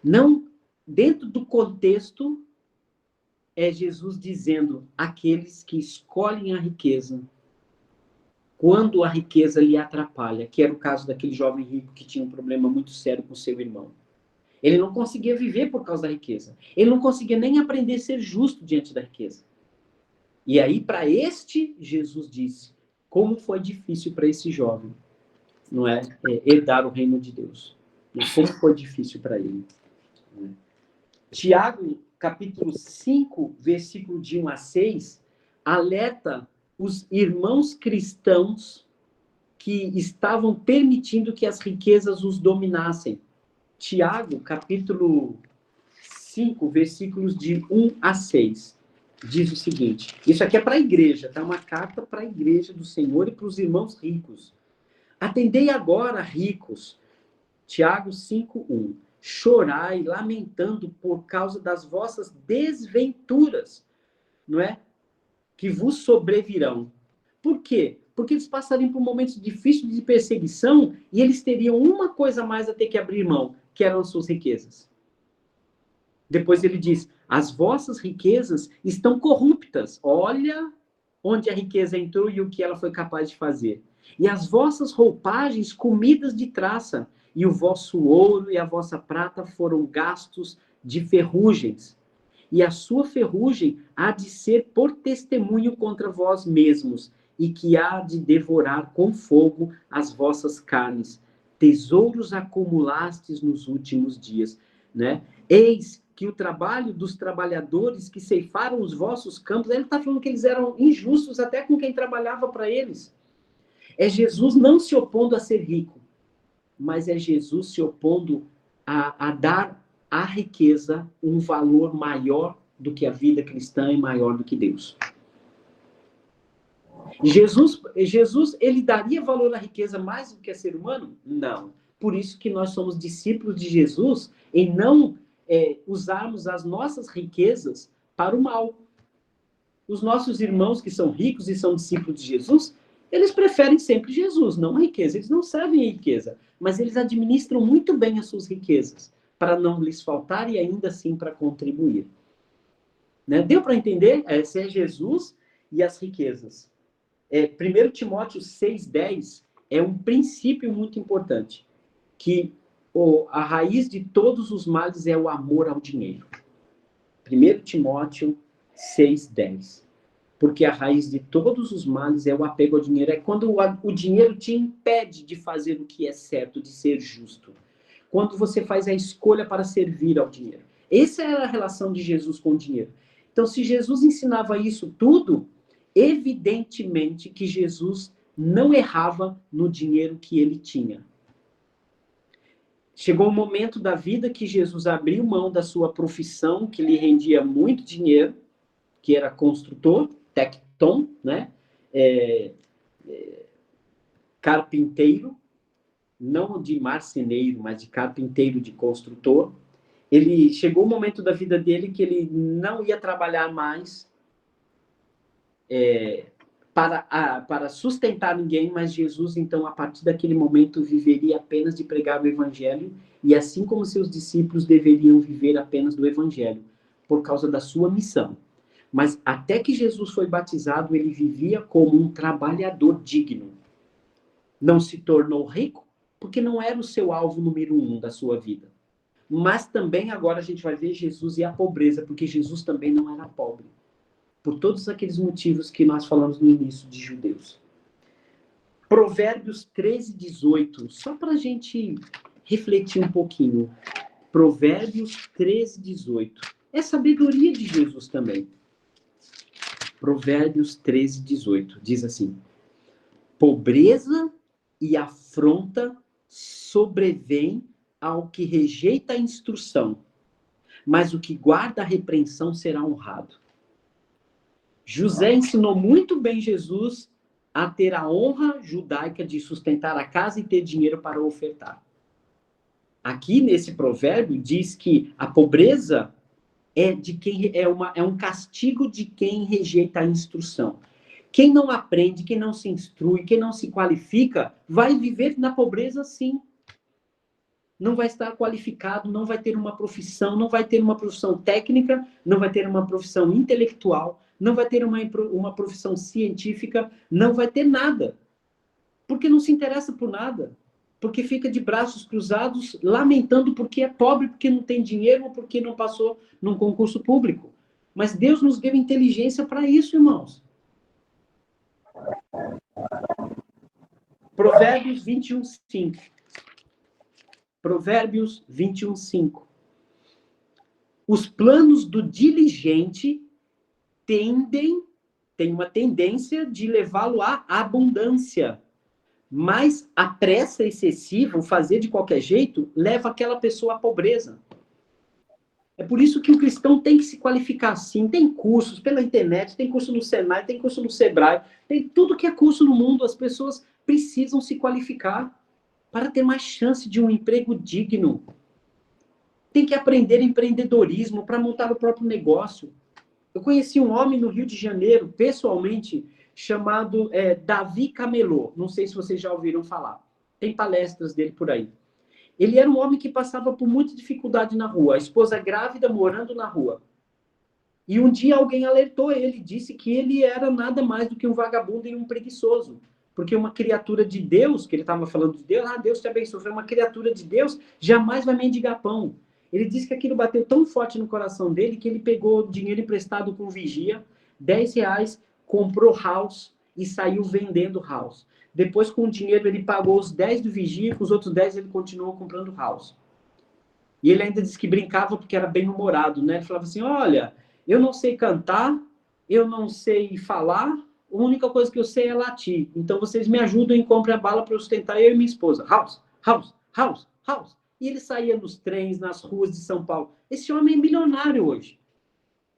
Não, dentro do contexto, é Jesus dizendo aqueles que escolhem a riqueza quando a riqueza lhe atrapalha, que era o caso daquele jovem rico que tinha um problema muito sério com seu irmão. Ele não conseguia viver por causa da riqueza. Ele não conseguia nem aprender a ser justo diante da riqueza. E aí, para este, Jesus disse, como foi difícil para esse jovem, não é, herdar o reino de Deus. Como foi difícil para ele. Tiago, capítulo 5, versículo de 1-6, alerta os irmãos cristãos que estavam permitindo que as riquezas os dominassem. Tiago, capítulo 5, versículos de 1-6, diz o seguinte, isso aqui é para a igreja, tá? Uma carta para a igreja do Senhor e para os irmãos ricos. Atendei agora, ricos, Tiago 5:1. Chorai, lamentando por causa das vossas desventuras, não é? Que vos sobrevirão. Por quê? Porque eles passariam por momentos difíceis de perseguição e eles teriam uma coisa a mais a ter que abrir mão, que eram as suas riquezas. Depois ele diz, as vossas riquezas estão corruptas. Olha onde a riqueza entrou e o que ela foi capaz de fazer. E as vossas roupagens comidas de traça, e o vosso ouro e a vossa prata foram gastos de ferrugens. E a sua ferrugem há de ser por testemunho contra vós mesmos, e que há de devorar com fogo as vossas carnes. Tesouros acumulastes nos últimos dias, né? Eis que o trabalho dos trabalhadores que ceifaram os vossos campos, ele está falando que eles eram injustos até com quem trabalhava para eles. É Jesus não se opondo a ser rico, mas é Jesus se opondo a dar à riqueza um valor maior do que a vida cristã e maior do que Deus. Jesus, ele daria valor à riqueza mais do que a ser humano? Não. Por isso que nós somos discípulos de Jesus em não usarmos as nossas riquezas para o mal. Os nossos irmãos que são ricos e são discípulos de Jesus, eles preferem sempre Jesus, não a riqueza. Eles não servem a riqueza, mas eles administram muito bem as suas riquezas, para não lhes faltar e ainda assim para contribuir. Né? Deu para entender? Esse é Jesus e as riquezas. 1 Timóteo 6,10 é um princípio muito importante, que a raiz de todos os males é o amor ao dinheiro. 1 Timóteo 6,10. Porque a raiz de todos os males é o apego ao dinheiro. É quando o dinheiro te impede de fazer o que é certo, de ser justo. Quando você faz a escolha para servir ao dinheiro. Essa era a relação de Jesus com o dinheiro. Então, se Jesus ensinava isso tudo, evidentemente que Jesus não errava no dinheiro que ele tinha. Chegou um momento da vida que Jesus abriu mão da sua profissão, que lhe rendia muito dinheiro, que era construtor, tecton, né? Carpinteiro, não de marceneiro, mas de carpinteiro, de construtor. Ele chegou um momento da vida dele que ele não ia trabalhar mais para sustentar ninguém, mas Jesus, então, a partir daquele momento, viveria apenas de pregar o evangelho, e assim como seus discípulos deveriam viver apenas do evangelho, por causa da sua missão. Mas até que Jesus foi batizado, ele vivia como um trabalhador digno. Não se tornou rico, porque não era o seu alvo número 1 da sua vida. Mas também agora a gente vai ver Jesus e a pobreza, porque Jesus também não era pobre. Por todos aqueles motivos que nós falamos no início de Judeus. Provérbios 13:18, só para a gente refletir um pouquinho. Provérbios 13:18. É sabedoria de Jesus também. Provérbios 13:18 diz assim: pobreza e afronta sobrevém ao que rejeita a instrução, mas o que guarda a repreensão será honrado. José ensinou muito bem Jesus a ter a honra judaica de sustentar a casa e ter dinheiro para ofertar. Aqui nesse provérbio diz que a pobreza é um castigo de quem rejeita a instrução. Quem não aprende, quem não se instrui, quem não se qualifica, vai viver na pobreza sim. Não vai estar qualificado, não vai ter uma profissão, não vai ter uma profissão técnica, não vai ter uma profissão intelectual, não vai ter uma profissão científica, não vai ter nada. Porque não se interessa por nada. Porque fica de braços cruzados, lamentando porque é pobre, porque não tem dinheiro ou porque não passou num concurso público. Mas Deus nos deu inteligência para isso, irmãos. Provérbios 21:5. Provérbios 21:5. Os planos do diligente têm uma tendência de levá-lo à abundância. Mas a pressa excessiva, o fazer de qualquer jeito, leva aquela pessoa à pobreza. É por isso que o cristão tem que se qualificar sim. Tem cursos pela internet, tem curso no Senai, tem curso no Sebrae, tem tudo que é curso no mundo. As pessoas precisam se qualificar para ter mais chance de um emprego digno. Tem que aprender empreendedorismo para montar o próprio negócio. Eu conheci um homem no Rio de Janeiro, pessoalmente, chamado Davi Camelot. Não sei se vocês já ouviram falar. Tem palestras dele por aí. Ele era um homem que passava por muita dificuldade na rua. A esposa grávida morando na rua. E um dia alguém alertou ele, disse que ele era nada mais do que um vagabundo e um preguiçoso. Porque uma criatura de Deus, que ele estava falando de Deus, Deus te abençoe, uma criatura de Deus jamais vai mendigar pão. Ele disse que aquilo bateu tão forte no coração dele que ele pegou dinheiro emprestado com vigia, R$10, comprou house e saiu vendendo house. Depois, com o dinheiro, ele pagou os 10 do vigia, com os outros 10 ele continuou comprando house. E ele ainda disse que brincava porque era bem humorado, né? Ele falava assim, olha, eu não sei cantar, eu não sei falar, a única coisa que eu sei é latir. Então, vocês me ajudam e comprem a bala para eu sustentar eu e minha esposa. House, house, house, house. E ele saía nos trens, nas ruas de São Paulo. Esse homem é milionário hoje.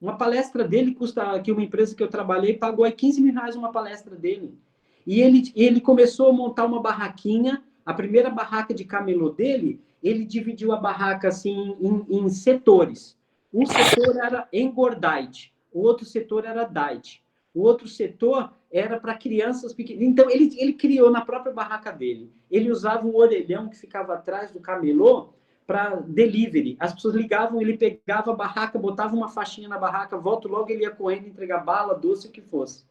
Uma palestra dele custa, aqui uma empresa que eu trabalhei, pagou aí 15 mil reais uma palestra dele. E ele começou a montar uma barraquinha, a primeira barraca de camelô dele, ele dividiu a barraca assim em setores. Um setor era engordite, o outro setor era diet, o outro setor era para crianças pequenas. Então, ele criou na própria barraca dele. Ele usava um orelhão que ficava atrás do camelô para delivery. As pessoas ligavam, ele pegava a barraca, botava uma faixinha na barraca, volta logo, ele ia correndo entregar bala, doce, o que fosse.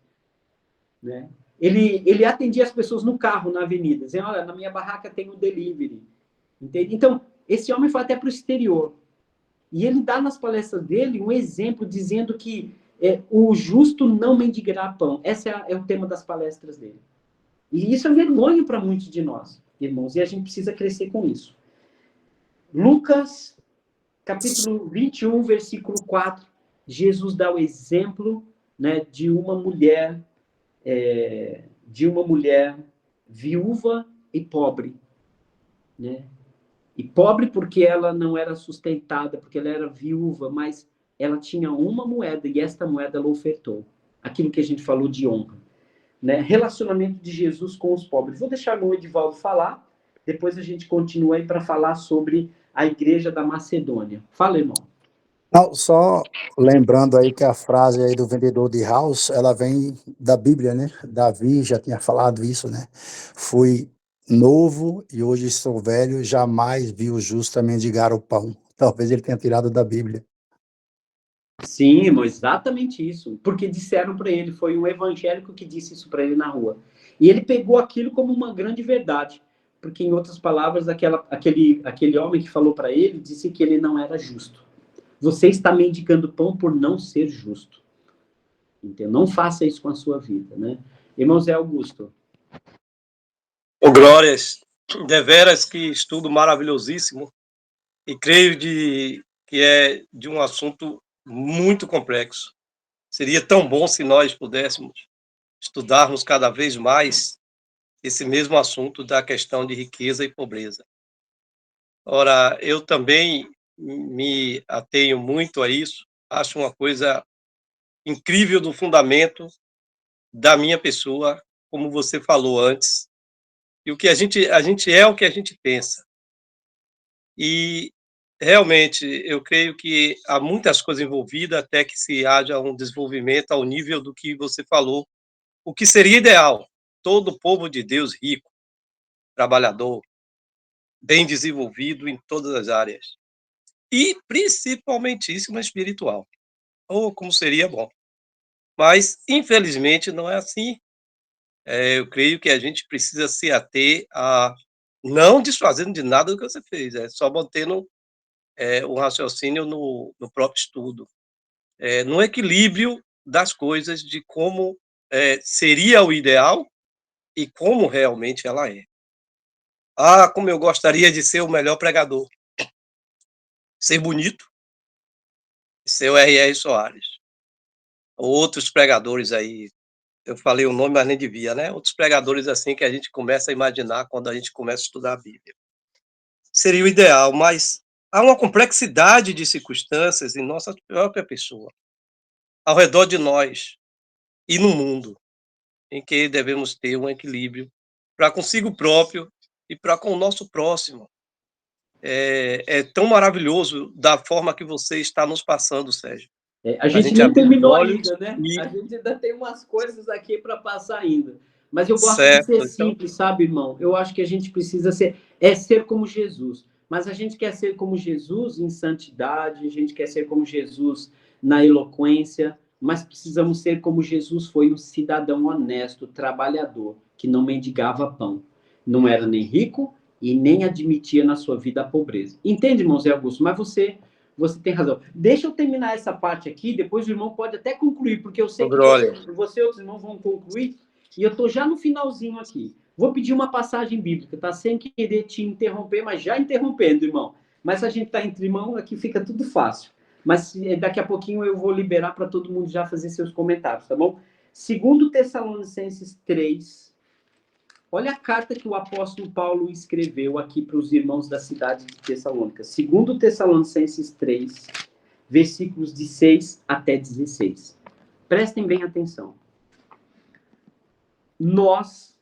Né? Ele atendia as pessoas no carro, na avenida, dizendo, olha, na minha barraca tem o delivery. Entende? Então, esse homem foi até para o exterior. E ele dá nas palestras dele um exemplo dizendo que o justo não mendigará pão. Esse é o tema das palestras dele. E isso é vergonha para muitos de nós, irmãos, e a gente precisa crescer com isso. Lucas, capítulo 21, versículo 4, Jesus dá o exemplo, né, de uma mulher viúva e pobre, né? E pobre porque ela não era sustentada, porque ela era viúva, mas ela tinha uma moeda e esta moeda ela ofertou. Aquilo que a gente falou de honra. Né? Relacionamento de Jesus com os pobres. Vou deixar o Edivaldo falar, depois a gente continua aí para falar sobre a igreja da Macedônia. Fala, irmão.
Não, só lembrando aí que a frase aí do vendedor de house, ela vem da Bíblia, né? Davi já tinha falado isso, né? Fui novo e hoje sou velho, jamais vi o justo mendigar o pão. Talvez ele tenha tirado da Bíblia.
Sim, irmão, exatamente isso. Porque disseram para ele, foi um evangélico que disse isso para ele na rua. E ele pegou aquilo como uma grande verdade. Porque, em outras palavras, aquele homem que falou para ele disse que ele não era justo. Você está mendigando pão por não ser justo. Então, não faça isso com a sua vida, né? Irmão Zé Augusto.
Ô, glórias, deveras que estudo maravilhosíssimo e creio que é de um assunto muito complexo. Seria tão bom se nós pudéssemos estudarmos cada vez mais esse mesmo assunto da questão de riqueza e pobreza. Ora, eu também me atenho muito a isso, acho uma coisa incrível do fundamento da minha pessoa, como você falou antes, e o que a gente é o que a gente pensa. E realmente eu creio que há muitas coisas envolvidas até que se haja um desenvolvimento ao nível do que você falou, o que seria ideal, todo o povo de Deus rico, trabalhador, bem desenvolvido em todas as áreas. E principalmentíssimo espiritual. Oh, como seria bom. Mas, infelizmente, não é assim. Eu creio que a gente precisa se ater a não desfazendo de nada do que você fez, só mantendo o raciocínio no próprio estudo. No equilíbrio das coisas, de como seria o ideal e como realmente ela é. Ah, como eu gostaria de ser o melhor pregador. Ser bonito, ser o R.R. Soares. Outros pregadores aí, eu falei o nome, mas nem devia, né? Outros pregadores assim que a gente começa a imaginar quando a gente começa a estudar a Bíblia. Seria o ideal, mas há uma complexidade de circunstâncias em nossa própria pessoa, ao redor de nós e no mundo, em que devemos ter um equilíbrio para consigo próprio e para com o nosso próximo. É tão maravilhoso da forma que você está nos passando, Sérgio.
A gente nem terminou ainda, né?
E...
A gente ainda tem umas coisas aqui para passar ainda. Mas eu gosto
certo,
de ser simples, sabe, irmão? Eu acho que a gente precisa ser como Jesus. Mas a gente quer ser como Jesus em santidade, a gente quer ser como Jesus na eloquência, mas precisamos ser como Jesus foi, um cidadão honesto, trabalhador, que não mendigava pão. Não era nem rico e nem admitia na sua vida a pobreza. Entende, irmão Zé Augusto? Mas você tem razão. Deixa eu terminar essa parte aqui, depois o irmão pode até concluir, porque eu sei que você e outros irmãos vão concluir, e eu estou já no finalzinho aqui. Vou pedir uma passagem bíblica, tá? Sem querer te interromper, mas já interrompendo, irmão. Mas a gente está entre irmãos, aqui fica tudo fácil. Mas daqui a pouquinho eu vou liberar para todo mundo já fazer seus comentários, tá bom? 2 Tessalonicenses 3. Olha a carta que o apóstolo Paulo escreveu aqui para os irmãos da cidade de Tessalônica. 2 Tessalonicenses 3, versículos de 6 até 16. Prestem bem atenção. Nós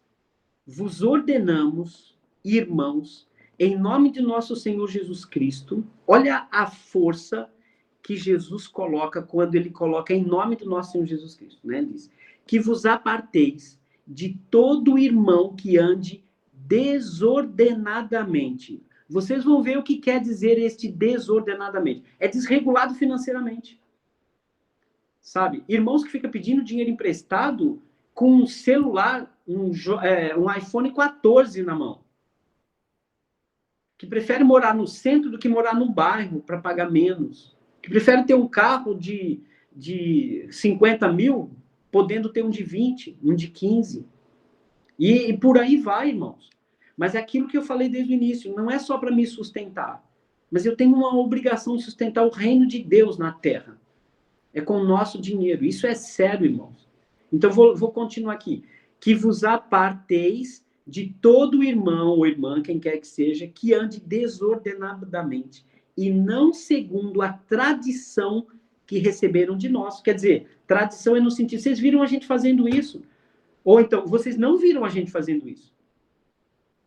vos ordenamos, irmãos, em nome de nosso Senhor Jesus Cristo, olha a força que Jesus coloca quando ele coloca em nome do nosso Senhor Jesus Cristo, né? Ele diz, que vos aparteis de todo irmão que ande desordenadamente. Vocês vão ver o que quer dizer este desordenadamente. É desregulado financeiramente. Sabe? Irmãos que ficam pedindo dinheiro emprestado com um celular, um iPhone 14 na mão. Que prefere morar no centro do que morar no bairro para pagar menos. Que prefere ter um carro de 50 mil, podendo ter um de 20, um de 15. E por aí vai, irmãos. Mas é aquilo que eu falei desde o início, não é só para me sustentar, mas eu tenho uma obrigação de sustentar o reino de Deus na terra. É com o nosso dinheiro. Isso é sério, irmãos. Então, vou continuar aqui. Que vos aparteis de todo irmão ou irmã, quem quer que seja, que ande desordenadamente, e não segundo a tradição que receberam de nós. Quer dizer, tradição é no sentido, vocês viram a gente fazendo isso? Ou então, vocês não viram a gente fazendo isso?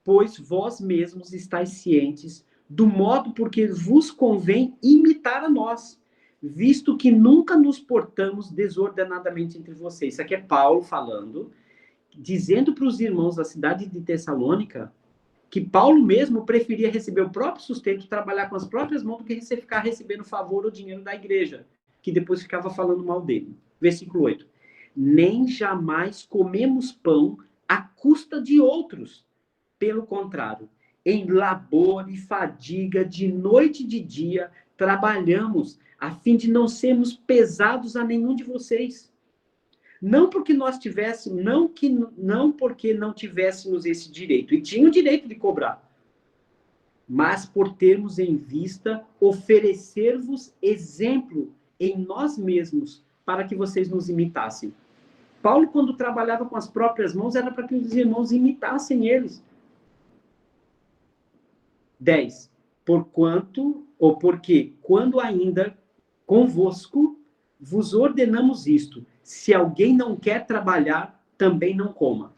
Pois vós mesmos estáis cientes do modo porque vos convém imitar a nós, visto que nunca nos portamos desordenadamente entre vocês. Isso aqui é Paulo falando, dizendo para os irmãos da cidade de Tessalônica que Paulo mesmo preferia receber o próprio sustento, trabalhar com as próprias mãos, do que ficar recebendo favor ou dinheiro da igreja, que depois ficava falando mal dele. Versículo 8. Nem jamais comemos pão à custa de outros. Pelo contrário, em labor e fadiga, de noite e de dia, trabalhamos a fim de não sermos pesados a nenhum de vocês. Não porque nós tivéssemos, não porque não tivéssemos esse direito, e tinha o direito de cobrar, mas por termos em vista oferecer-vos exemplo em nós mesmos, para que vocês nos imitassem. Paulo, quando trabalhava com as próprias mãos, era para que os irmãos imitassem eles. 10. Porque, quando ainda convosco, vos ordenamos isto, se alguém não quer trabalhar, também não coma.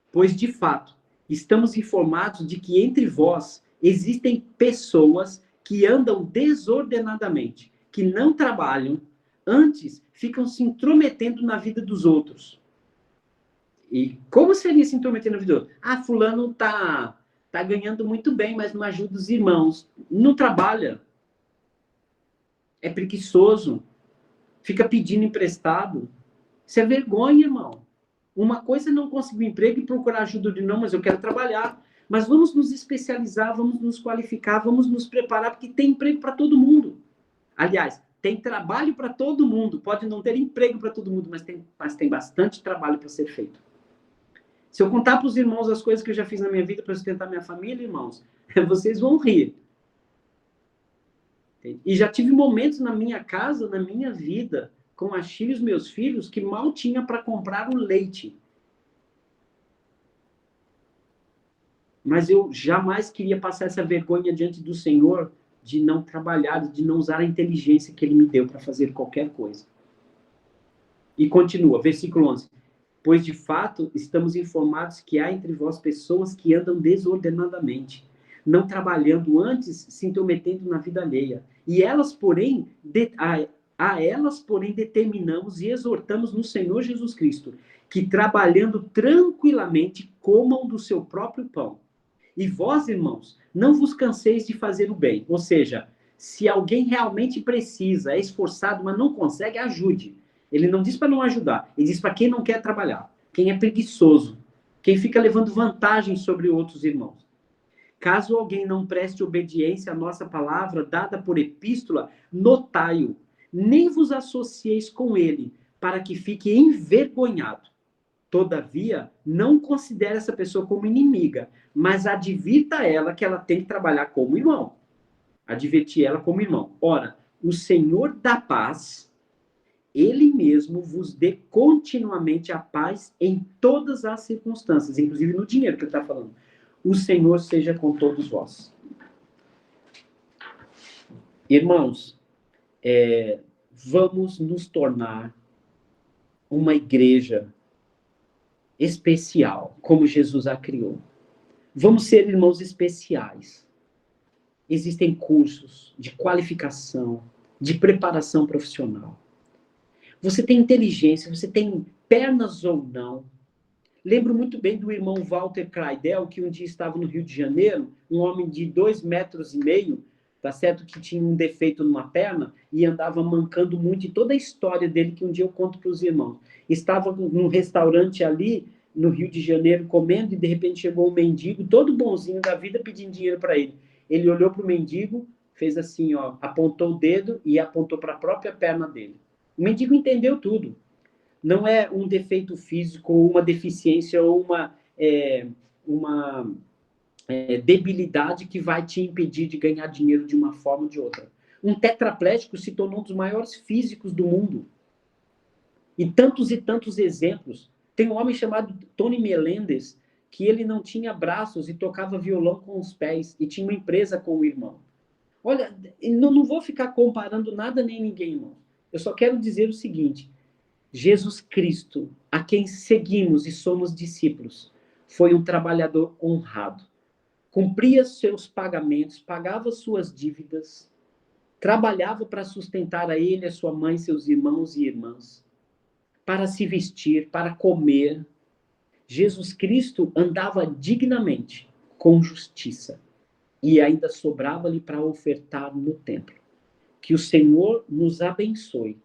Pois, de fato, estamos informados de que entre vós existem pessoas que andam desordenadamente, que não trabalham, antes ficam se intrometendo na vida dos outros. E como seria se intrometer na vida dos outros? Ah, fulano tá ganhando muito bem, mas não ajuda os irmãos. Não trabalha. É preguiçoso. Fica pedindo emprestado. Isso é vergonha, irmão. Uma coisa é não conseguir um emprego e procurar ajuda de não, mas eu quero trabalhar. Mas vamos nos especializar, vamos nos qualificar, vamos nos preparar, porque tem emprego para todo mundo. Aliás, tem trabalho para todo mundo. Pode não ter emprego para todo mundo, mas tem bastante trabalho para ser feito. Se eu contar para os irmãos as coisas que eu já fiz na minha vida para sustentar minha família, irmãos, vocês vão rir. E já tive momentos na minha casa, na minha vida, com a Chile e os meus filhos, que mal tinha para comprar o leite. Mas eu jamais queria passar essa vergonha diante do Senhor de não trabalhar, de não usar a inteligência que Ele me deu para fazer qualquer coisa. E continua, versículo 11. Pois, de fato, estamos informados que há entre vós pessoas que andam desordenadamente, não trabalhando, antes se intrometendo na vida alheia. E elas, porém, a elas, porém, determinamos e exortamos no Senhor Jesus Cristo, que trabalhando tranquilamente comam do seu próprio pão. E vós, irmãos, não vos canseis de fazer o bem. Ou seja, se alguém realmente precisa, é esforçado, mas não consegue, ajude. Ele não diz para não ajudar, ele diz para quem não quer trabalhar, quem é preguiçoso, quem fica levando vantagem sobre outros irmãos. Caso alguém não preste obediência à nossa palavra, dada por epístola, notai-o, nem vos associeis com ele, para que fique envergonhado. Todavia, não considere essa pessoa como inimiga, mas advirta ela que ela tem que trabalhar como irmão. Advertir ela como irmão. Ora, o Senhor da paz, Ele mesmo vos dê continuamente a paz em todas as circunstâncias, inclusive no dinheiro que ele está falando. O Senhor seja com todos vós. Irmãos, vamos nos tornar uma igreja especial, como Jesus a criou. Vamos ser irmãos especiais. Existem cursos de qualificação, de preparação profissional. Você tem inteligência, você tem pernas ou não. Lembro muito bem do irmão Walter Kreidel, que um dia estava no Rio de Janeiro, um homem de 2,5 metros, tá certo, que tinha um defeito numa perna e andava mancando muito, e toda a história dele que um dia eu conto para os irmãos. Estava num restaurante ali no Rio de Janeiro comendo e de repente chegou um mendigo, todo bonzinho da vida, pedindo dinheiro para ele. Ele olhou para o mendigo, fez assim, ó, apontou o dedo e apontou para a própria perna dele. O mendigo entendeu tudo. Não é um defeito físico, ou uma deficiência, ou uma debilidade que vai te impedir de ganhar dinheiro de uma forma ou de outra. Um tetraplégico se tornou um dos maiores físicos do mundo. E tantos exemplos. Tem um homem chamado Tony Melendez, que ele não tinha braços e tocava violão com os pés, e tinha uma empresa com o irmão. Olha, não vou ficar comparando nada nem ninguém, irmão. Eu só quero dizer o seguinte: Jesus Cristo, a quem seguimos e somos discípulos, foi um trabalhador honrado. Cumpria seus pagamentos, pagava suas dívidas, trabalhava para sustentar a ele, a sua mãe, seus irmãos e irmãs, para se vestir, para comer. Jesus Cristo andava dignamente, com justiça, e ainda sobrava-lhe para ofertar no templo. Que o Senhor nos abençoe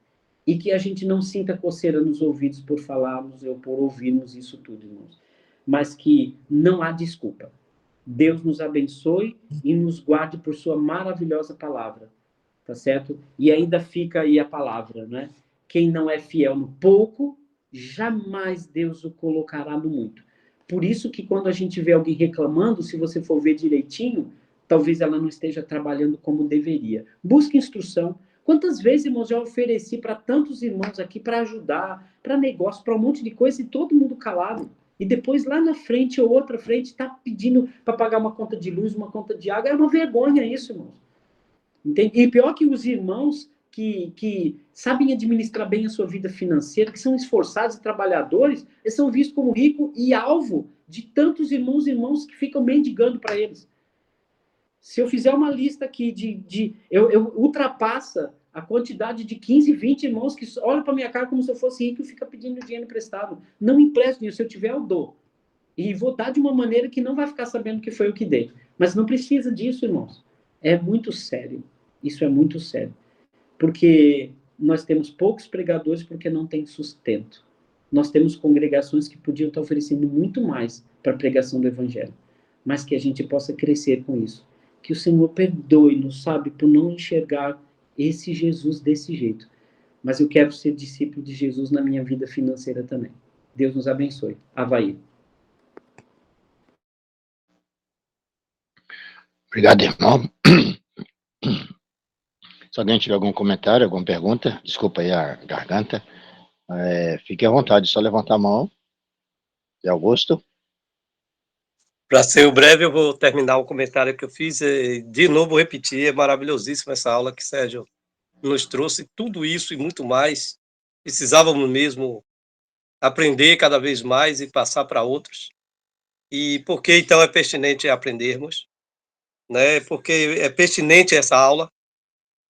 e que a gente não sinta coceira nos ouvidos por falarmos ou por ouvirmos isso tudo, irmãos. Mas que não há desculpa. Deus nos abençoe e nos guarde por sua maravilhosa palavra, tá certo? E ainda fica aí a palavra, né? Quem não é fiel no pouco, jamais Deus o colocará no muito. Por isso que quando a gente vê alguém reclamando, se você for ver direitinho, talvez ela não esteja trabalhando como deveria. Busque instrução. Quantas vezes, irmãos, já ofereci para tantos irmãos aqui para ajudar, para negócio, para um monte de coisa, e todo mundo calado. E depois, lá na frente ou outra frente, está pedindo para pagar uma conta de luz, uma conta de água. É uma vergonha isso, irmãos. Entende? E pior que os irmãos que sabem administrar bem a sua vida financeira, que são esforçados e trabalhadores, eles são vistos como ricos e alvo de tantos irmãos que ficam mendigando para eles. Se eu fizer uma lista aqui eu ultrapassa a quantidade de 15, 20 irmãos que olham para minha cara como se eu fosse rico e ficam pedindo dinheiro emprestado. Não empresto dinheiro, se eu tiver, eu dou. E vou dar de uma maneira que não vai ficar sabendo que foi o que dei. Mas não precisa disso, irmãos. É muito sério. Isso é muito sério. Porque nós temos poucos pregadores porque não tem sustento. Nós temos congregações que podiam estar oferecendo muito mais para a pregação do evangelho. Mas que a gente possa crescer com isso. Que o Senhor perdoe-nos, sabe, por não enxergar esse Jesus desse jeito. Mas eu quero ser discípulo de Jesus na minha vida financeira também. Deus nos abençoe. Avaí.
Obrigado, irmão. Se alguém tiver algum comentário, alguma pergunta, desculpa aí a garganta, fique à vontade, só levantar a mão. Zé Augusto.
Para ser breve, eu vou terminar o comentário que eu fiz. De novo, repetir, é maravilhosíssima essa aula que Sérgio nos trouxe. Tudo isso e muito mais. Precisávamos mesmo aprender cada vez mais e passar para outros. E por que, então, é pertinente aprendermos? Né? Porque é pertinente essa aula,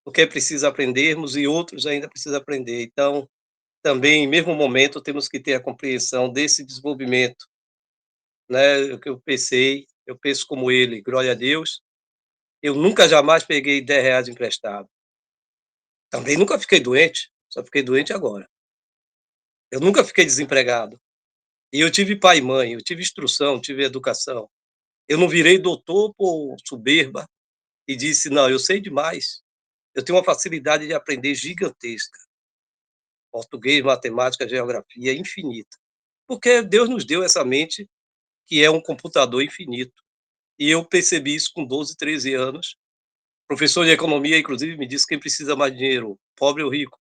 porque é preciso aprendermos e outros ainda precisam aprender. Então, também, em mesmo momento, temos que ter a compreensão desse desenvolvimento, né? O que eu penso como ele, glória a Deus. Eu nunca jamais peguei R$ 10 emprestado. Também nunca fiquei doente, só fiquei doente agora. Eu nunca fiquei desempregado. E eu tive pai e mãe, eu tive instrução, tive educação. Eu não virei doutor por soberba e disse, não, eu sei demais. Eu tenho uma facilidade de aprender gigantesca. Português, matemática, geografia, infinita. Porque Deus nos deu essa mente que é um computador infinito. E eu percebi isso com 12, 13 anos. O professor de economia, inclusive, me disse quem precisa mais dinheiro, pobre ou rico.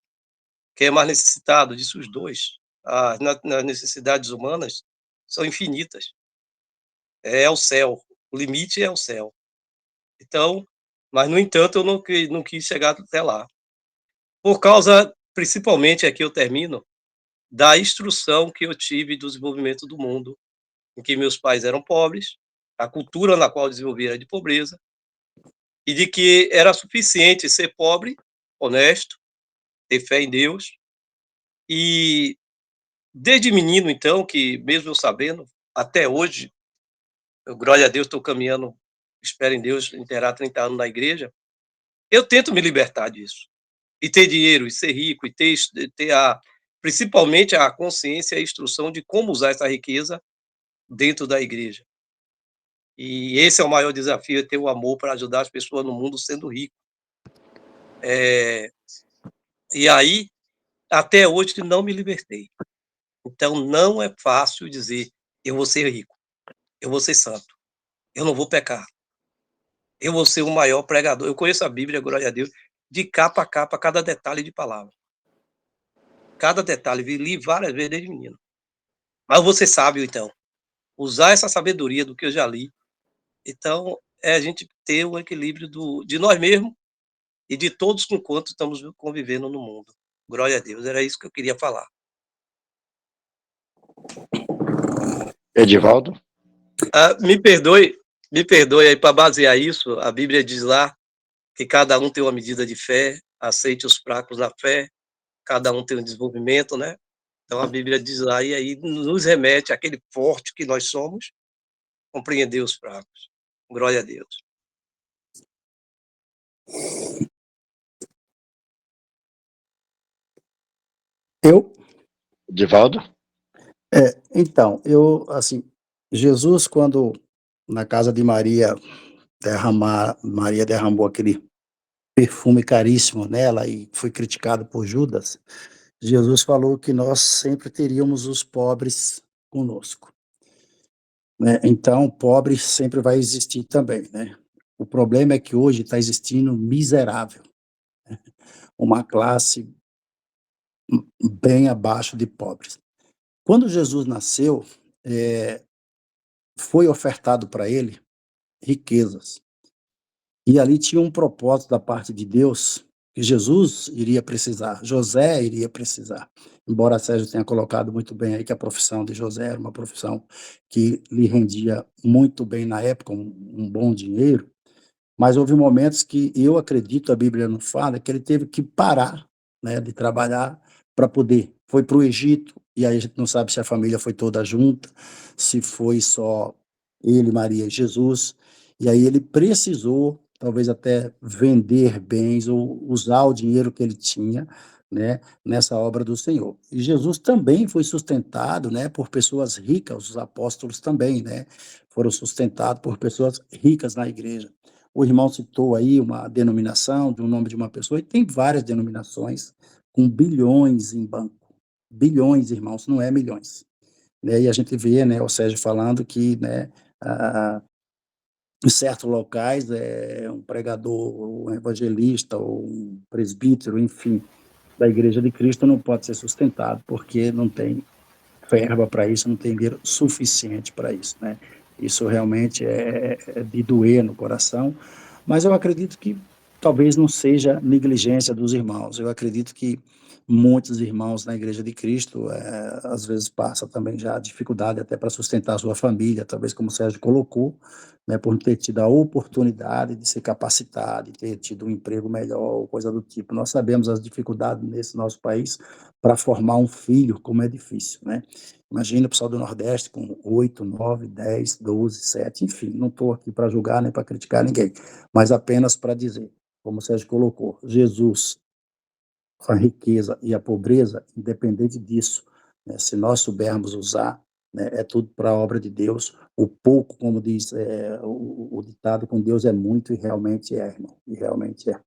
Quem é mais necessitado, disse os dois. Nas necessidades humanas são infinitas. É o céu. O limite é o céu. Então, Mas, no entanto, eu não quis chegar até lá. Por causa, principalmente, aqui eu termino, da instrução que eu tive do desenvolvimento do mundo, em que meus pais eram pobres, a cultura na qual eu desenvolvi era de pobreza, e de que era suficiente ser pobre, honesto, ter fé em Deus. E desde menino, então, que mesmo eu sabendo, até hoje, glória a Deus, estou caminhando, espero em Deus, inteirar 30 anos na igreja, eu tento me libertar disso. E ter dinheiro, e ser rico, e ter principalmente a consciência e a instrução de como usar essa riqueza dentro da igreja. E esse é o maior desafio, é ter o amor para ajudar as pessoas no mundo sendo rico. E aí, até hoje, não me libertei. Então, não é fácil dizer, eu vou ser rico, eu vou ser santo, eu não vou pecar, eu vou ser o maior pregador. Eu conheço a Bíblia, glória a Deus, de capa a capa, cada detalhe de palavra. Cada detalhe, li várias vezes desde menino. Mas você sabe, então, usar essa sabedoria do que eu já li. Então, é a gente ter o equilíbrio de nós mesmos e de todos com quanto estamos convivendo no mundo. Glória a Deus, era isso que eu queria falar.
Edivaldo?
Me perdoe aí, para basear isso, a Bíblia diz lá que cada um tem uma medida de fé, aceite os fracos na fé, cada um tem um desenvolvimento, né? Então a Bíblia diz lá, e aí nos remete àquele forte que nós somos, compreender os fracos. Glória a Deus.
Eu?
Edivaldo?
Então, assim, Jesus, quando na casa de Maria, Maria derramou aquele perfume caríssimo nela e foi criticado por Judas, Jesus falou que nós sempre teríamos os pobres conosco, né? Então, pobre sempre vai existir também, né? O problema é que hoje está existindo miserável, uma classe bem abaixo de pobres. Quando Jesus nasceu, foi ofertado para ele riquezas. E ali tinha um propósito da parte de Deus que Jesus iria precisar, José iria precisar. Embora Sérgio tenha colocado muito bem aí que a profissão de José era uma profissão que lhe rendia muito bem na época, um bom dinheiro, mas houve momentos que eu acredito, a Bíblia não fala, que ele teve que parar, né, de trabalhar para poder. Foi para o Egito, e aí a gente não sabe se a família foi toda junta, se foi só ele, Maria e Jesus, e aí ele precisou, talvez até vender bens ou usar o dinheiro que ele tinha, né, nessa obra do Senhor. E Jesus também foi sustentado, né, por pessoas ricas, os apóstolos também, né, foram sustentados por pessoas ricas na igreja. O irmão citou aí uma denominação de um nome de uma pessoa, e tem várias denominações com bilhões em banco. Bilhões, irmãos, não é milhões. Né? E a gente vê, né, o Sérgio falando que, né, em certos locais, um pregador, um evangelista, ou um presbítero, enfim, da Igreja de Cristo não pode ser sustentado, porque não tem verba para isso, não tem dinheiro suficiente para isso, né? Isso realmente é de doer no coração, mas eu acredito que talvez não seja negligência dos irmãos. Eu acredito que muitos irmãos na Igreja de Cristo, às vezes, passa também já dificuldade até para sustentar a sua família, talvez como o Sérgio colocou, né, por não ter tido a oportunidade de se capacitar, de ter tido um emprego melhor, coisa do tipo. Nós sabemos as dificuldades nesse nosso país para formar um filho, como é difícil, né? Imagina o pessoal do Nordeste com 8, 9, 10, 12, 7, enfim, não estou aqui para julgar nem para criticar ninguém, mas apenas para dizer, como o Sérgio colocou, Jesus, a riqueza e a pobreza, independente disso, né, se nós soubermos usar, né, é tudo para a obra de Deus. O pouco, como diz o ditado, com Deus é muito, e realmente é, irmão, e realmente é.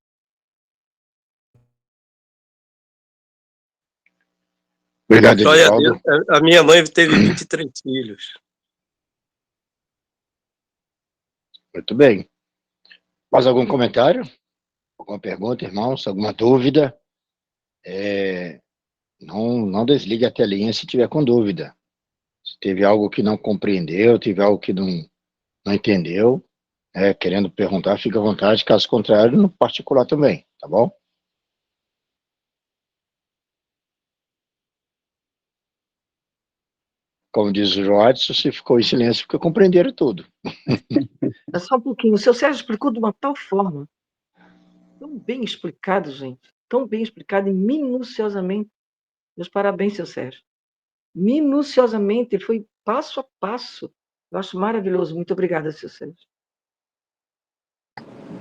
Obrigado,
Glória a
Edivaldo.
Deus. A minha mãe teve 23 filhos.
Muito bem. Mais algum comentário? Alguma pergunta, irmãos? Alguma dúvida? Não desligue a telinha se tiver com dúvida. Se teve algo que não compreendeu, teve algo que não entendeu, querendo perguntar, fica à vontade, caso contrário, no particular também, tá bom? Como diz o Joadson, se ficou em silêncio, porque compreenderam tudo.
Mas só um pouquinho. O seu Sérgio explicou de uma tal forma, tão bem explicado, gente, tão bem explicado e minuciosamente. Meus parabéns, seu Sérgio. Minuciosamente, ele foi passo a passo. Eu acho maravilhoso. Muito obrigada, seu Sérgio.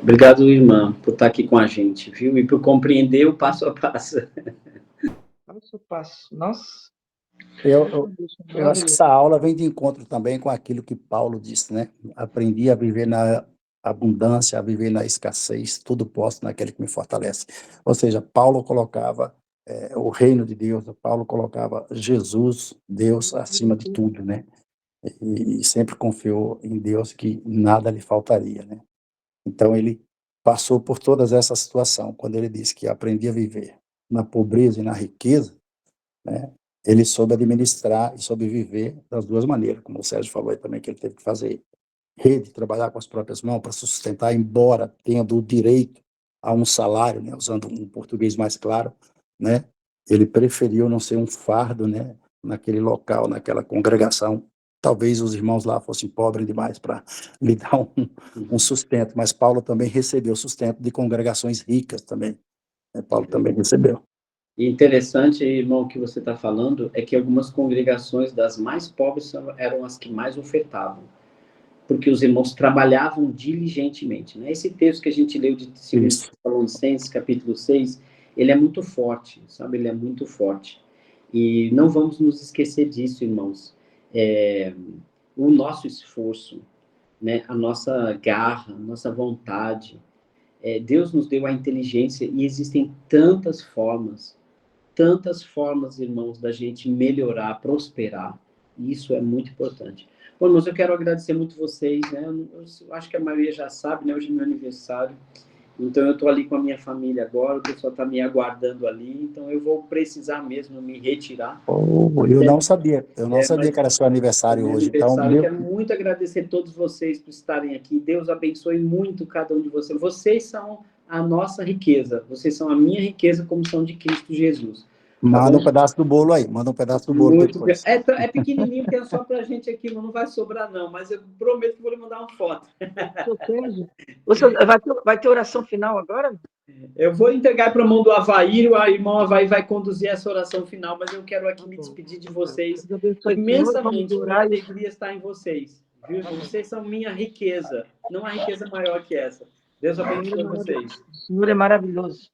Obrigado, irmã, por estar aqui com a gente, viu? E por compreender o passo a passo.
Passo a passo. Nossa.
Eu acho que essa aula vem de encontro também com aquilo que Paulo disse, né? Aprendi a viver na abundância, a viver na escassez, tudo posso naquele que me fortalece. Ou seja, Paulo colocava o reino de Deus, Paulo colocava Jesus, Deus, acima de tudo, né? E sempre confiou em Deus que nada lhe faltaria, né? Então, ele passou por todas essa situação. Quando ele disse que aprendia a viver na pobreza e na riqueza, né? Ele soube administrar e soube viver das duas maneiras, como o Sérgio falou aí também, que ele teve que fazer rede, trabalhar com as próprias mãos para sustentar, embora tendo o direito a um salário, né? Usando um português mais claro, né? Ele preferiu não ser um fardo, né? Naquele local, naquela congregação. Talvez os irmãos lá fossem pobres demais para lhe dar um sustento, mas Paulo também recebeu sustento de congregações ricas também, né? Paulo também recebeu.
E interessante, irmão, o que você está falando é que algumas congregações das mais pobres eram as que mais ofertavam, porque os irmãos trabalhavam diligentemente, né? Esse texto que a gente leu de 2 Tessalonicenses, capítulo 6, ele é muito forte, sabe? Ele é muito forte. E não vamos nos esquecer disso, irmãos. O nosso esforço, né? A nossa garra, a nossa vontade. Deus nos deu a inteligência e existem tantas formas, irmãos, da gente melhorar, prosperar. E isso é muito importante. Bom, irmãos, eu quero agradecer muito vocês, né? Eu acho que a maioria já sabe, né? Hoje é meu aniversário. Então, eu estou ali com a minha família agora, o pessoal está me aguardando ali, então eu vou precisar mesmo me retirar.
Eu não sabia que era seu aniversário hoje. Então,
Quero muito agradecer a todos vocês por estarem aqui. Deus abençoe muito cada um de vocês. Vocês são a nossa riqueza, vocês são a minha riqueza, como são de Cristo Jesus.
Manda um pedaço do bolo aí, manda um pedaço do bolo depois.
É pequenininho, que é só pra gente aqui, não vai sobrar não, mas eu prometo que vou lhe mandar uma foto.
Você vai ter oração final agora?
Eu vou entregar para a mão do Avair, o irmão Avair vai conduzir essa oração final, mas eu quero aqui me despedir de vocês imensamente, por alegria estar em vocês. Viu? Vocês são minha riqueza, não há riqueza maior que essa. Deus abençoe vocês.
O Senhor é maravilhoso.